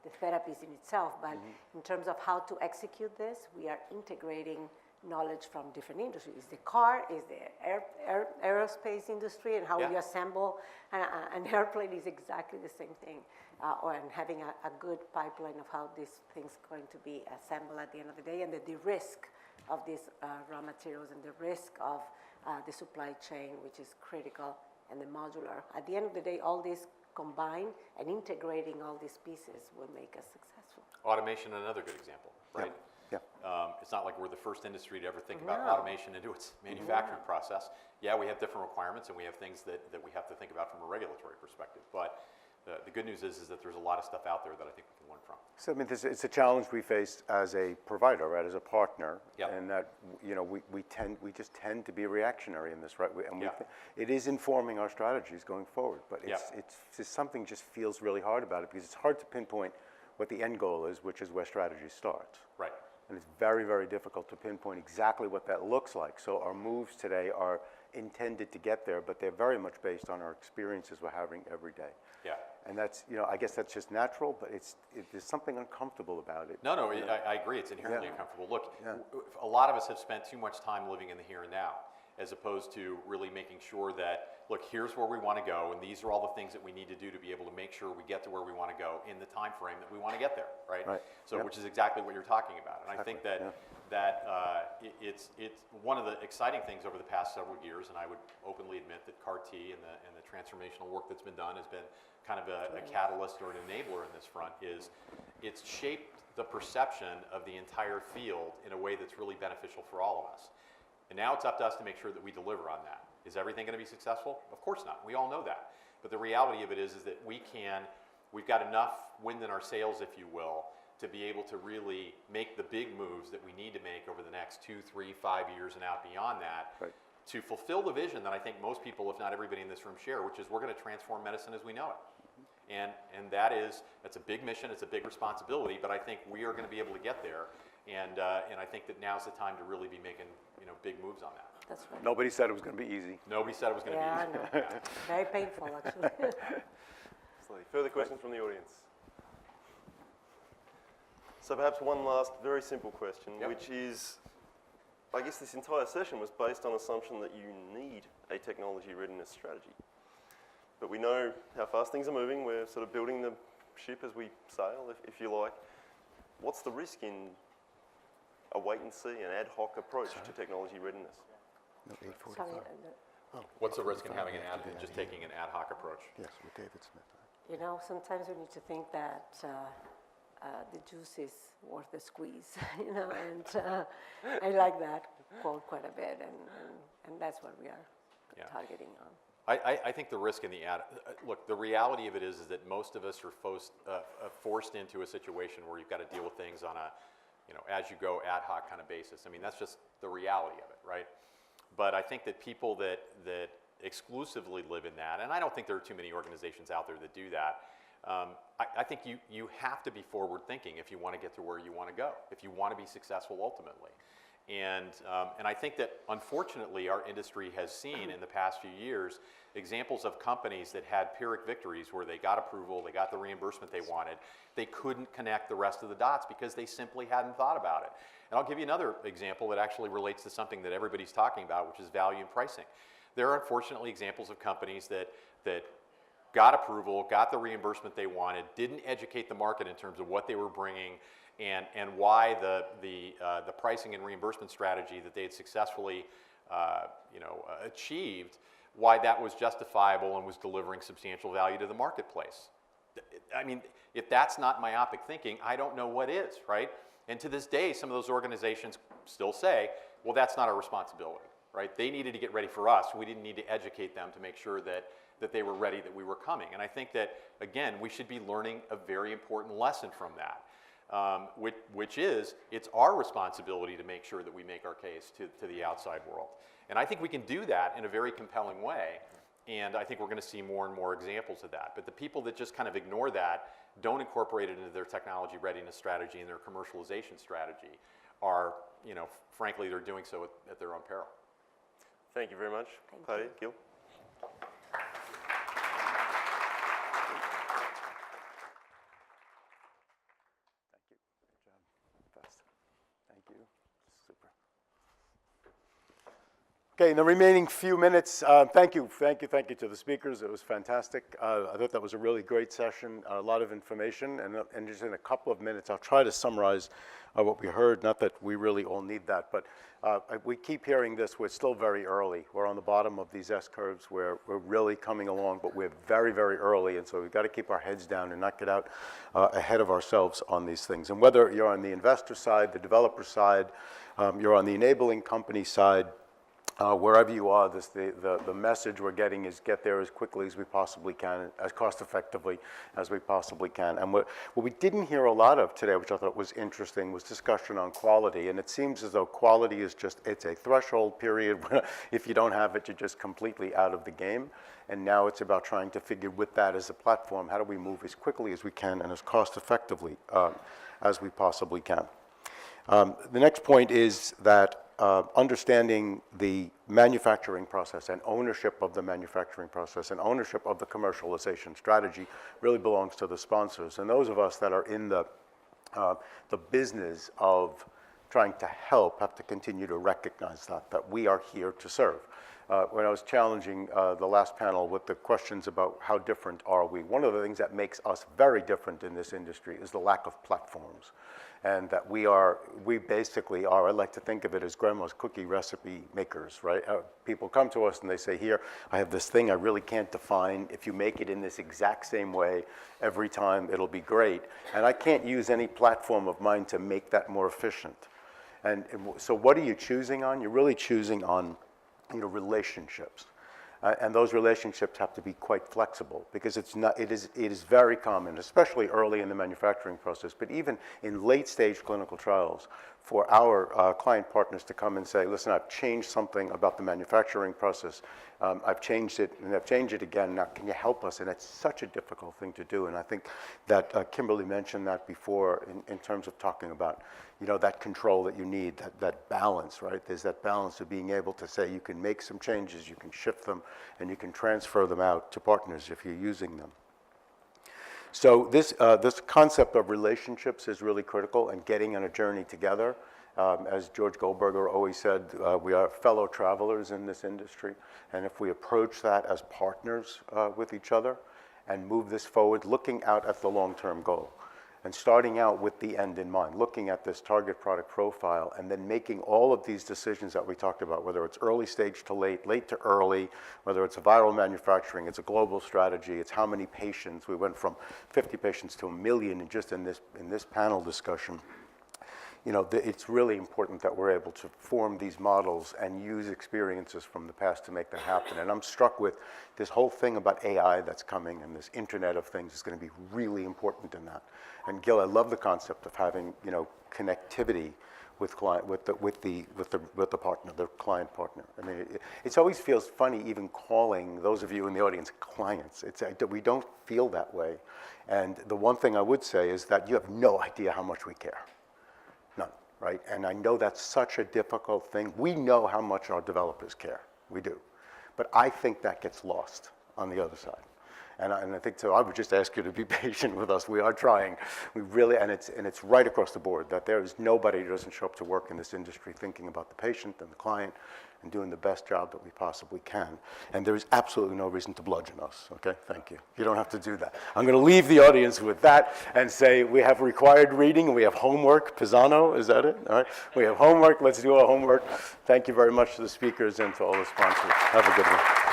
the therapies in itself, but in terms of how to execute this, we are integrating knowledge from different industries. Is the car, is the aerospace industry, and how you assemble an airplane is exactly the same thing. And having a good pipeline of how these things are going to be assembled at the end of the day, and the risk of these raw materials and the risk of the supply chain, which is critical, and the modular. At the end of the day, all these combined and integrating all these pieces will make us successful. Automation, another good example, right? Yeah. It's not like we're the first industry to ever think about automation into its manufacturing process. Yeah, we have different requirements and we have things that we have to think about from a regulatory perspective. But the good news is that there's a lot of stuff out there that I think we can learn from. So I mean, it's a challenge we face as a provider, right, as a partner, Yep. and that, you know, we just tend to be reactionary in this, right? It is informing our strategies going forward, but it's just something just feels really hard about it because it's hard to pinpoint what the end goal is, which is where strategy starts. Right. And it's very, very difficult to pinpoint exactly what that looks like. So our moves today are intended to get there, but they're very much based on our experiences we're having every day. Yeah. And that's, you know, I guess that's just natural, but there's something uncomfortable about it. No, I agree. It's inherently uncomfortable. Look, a lot of us have spent too much time living in the here and now, as opposed to really making sure that, look, here's where we want to go, and these are all the things that we need to do to be able to make sure we get to where we want to go in the time frame that we want to get there, right? So, which is exactly what you're talking about. And I think that it's one of the exciting things over the past several years, and I would openly admit that CAR-T and the transformational work that's been done has been kind of a catalyst or an enabler in this front. Is it's shaped the perception of the entire field in a way that's really beneficial for all of us. And now it's up to us to make sure that we deliver on that. Is everything going to be successful? Of course not. We all know that. But the reality of it is that we've got enough wind in our sails, if you will, to be able to really make the big moves that we need to make over the next 2, 3, 5 years and out beyond that, Right. to fulfill the vision that I think most people, if not everybody in this room, share, which is we're going to transform medicine as we know it. And that's a big mission, it's a big responsibility, but I think we are going to be able to get there. And I think that now's the time to really be making big moves on that. That's right. Nobody said it was going to be easy. Nobody said it was going to Yeah, be I easy. know. Very painful, actually. Absolutely. Further questions from the audience? So perhaps one last very simple question, Yep. which is, I guess this entire session was based on assumption that you need a technology readiness strategy. But we know how fast things are moving. We're sort of building the ship as we sail, if you like. What's the risk in a wait and see, an ad hoc approach to technology readiness? Sorry, What's the risk in having just taking an ad hoc approach? Yes, with David Smith. you know, sometimes we need to think that the juice is worth the squeeze, you know, and I like that quote quite a bit, and that's what we are targeting on. I think the risk in the look, the reality of it is that most of us are forced into a situation where you've got to deal with things on a, as you go ad hoc kind of basis. I mean, that's just the reality of it, right? But I think that people that exclusively live in that, and I don't think there are too many organizations out there that do that, I think you have to be forward thinking if you want to get to where you want to go, if you want to be successful ultimately. And I think that unfortunately our industry has seen in the past few years examples of companies that had Pyrrhic victories where they got approval, they got the reimbursement they wanted, they couldn't connect the rest of the dots because they simply hadn't thought about it. And I'll give you another example that actually relates to something that everybody's talking about, which is value and pricing. There are unfortunately examples of companies that got approval, got the reimbursement they wanted, didn't educate the market in terms of what they were bringing, and why the pricing and reimbursement strategy that they had successfully achieved, why that was justifiable and was delivering substantial value to the marketplace. I mean, if that's not myopic thinking, I don't know what is, right? And to this day, some of those organizations still say, well, that's not our responsibility, right? They needed to get ready for us. We didn't need to educate them to make sure that they were ready, that we were coming. And I think that, again, we should be learning a very important lesson from that. Which is, it's our responsibility to make sure that we make our case to the outside world. And I think we can do that in a very compelling way, and I think we're going to see more and more examples of that. But the people that just kind of ignore that, don't incorporate it into their technology readiness strategy and their commercialization strategy, are, frankly, they're doing so at their own peril. Thank you very much. Patty, Gill. Okay, in the remaining few minutes, thank you to the speakers. It was fantastic. I thought that was a really great session, a lot of information, and just in a couple of minutes, I'll try to summarize what we heard. Not that we really all need that, but we keep hearing this. We're still very early. We're on the bottom of these S-curves. We're really coming along, but we're very, very early, and so we've got to keep our heads down and not get out ahead of ourselves on these things. And whether you're on the investor side, the developer side, you're on the enabling company side, wherever you are, the message we're getting is get there as quickly as we possibly can, as cost effectively as we possibly can. And what we didn't hear a lot of today, which I thought was interesting, was discussion on quality. And it seems as though quality is it's a threshold period. If you don't have it, you're just completely out of the game. And now it's about trying to figure with that as a platform, how do we move as quickly as we can and as cost effectively as we possibly can. The next point is that understanding the manufacturing process and ownership of the manufacturing process and ownership of the commercialization strategy really belongs to the sponsors. And those of us that are in the business of trying to help have to continue to recognize that we are here to serve. When I was challenging the last panel with the questions about how different are we, one of the things that makes us very different in this industry is the lack of platforms. And that we basically are, I like to think of it as grandma's cookie recipe makers, right? People come to us and they say, here, I have this thing I really can't define. If you make it in this exact same way every time, it'll be great. And I can't use any platform of mine to make that more efficient. And so what are you choosing on? You're really choosing on relationships. And those relationships have to be quite flexible because it is very common, especially early in the manufacturing process, but even in late stage clinical trials, for our client partners to come and say, listen, I've changed something about the manufacturing process. I've changed it and I've changed it again. Now, can you help us? And it's such a difficult thing to do. And I think that Kimberly mentioned that before in terms of talking about, that control that you need, that balance, right? There's that balance of being able to say you can make some changes, you can shift them, and you can transfer them out to partners if you're using them. So this concept of relationships is really critical and getting on a journey together. As George Goldberger always said, we are fellow travelers in this industry. And if we approach that as partners with each other and move this forward, looking out at the long-term goal and starting out with the end in mind, looking at this target product profile and then making all of these decisions that we talked about, whether it's early stage to late, late to early, whether it's a viral manufacturing, it's a global strategy, it's how many patients. We went from 50 patients to 1 million just in this panel discussion. It's really important that we're able to form these models and use experiences from the past to make that happen. And I'm struck with this whole thing about AI that's coming and this Internet of Things is going to be really important in that. And Gill, I love the concept of having connectivity with the partner, the client partner. I mean, it always feels funny even calling those of you in the audience clients. We don't feel that way. And the one thing I would say is that you have no idea how much we care. None, right? And I know that's such a difficult thing. We know how much our developers care. We do. But I think that gets lost on the other side. And I think so. I would just ask you to be patient with us. We are trying. We really, and it's right across the board that there is nobody who doesn't show up to work in this industry thinking about the patient and the client and doing the best job that we possibly can. And there is absolutely no reason to bludgeon us. Okay, thank you. You don't have to do that. I'm going to leave the audience with that and say we have required reading and we have homework. Pisano, is that it? All right. We have homework. Let's do our homework. Thank you very much to the speakers and to all the sponsors. Have a good one.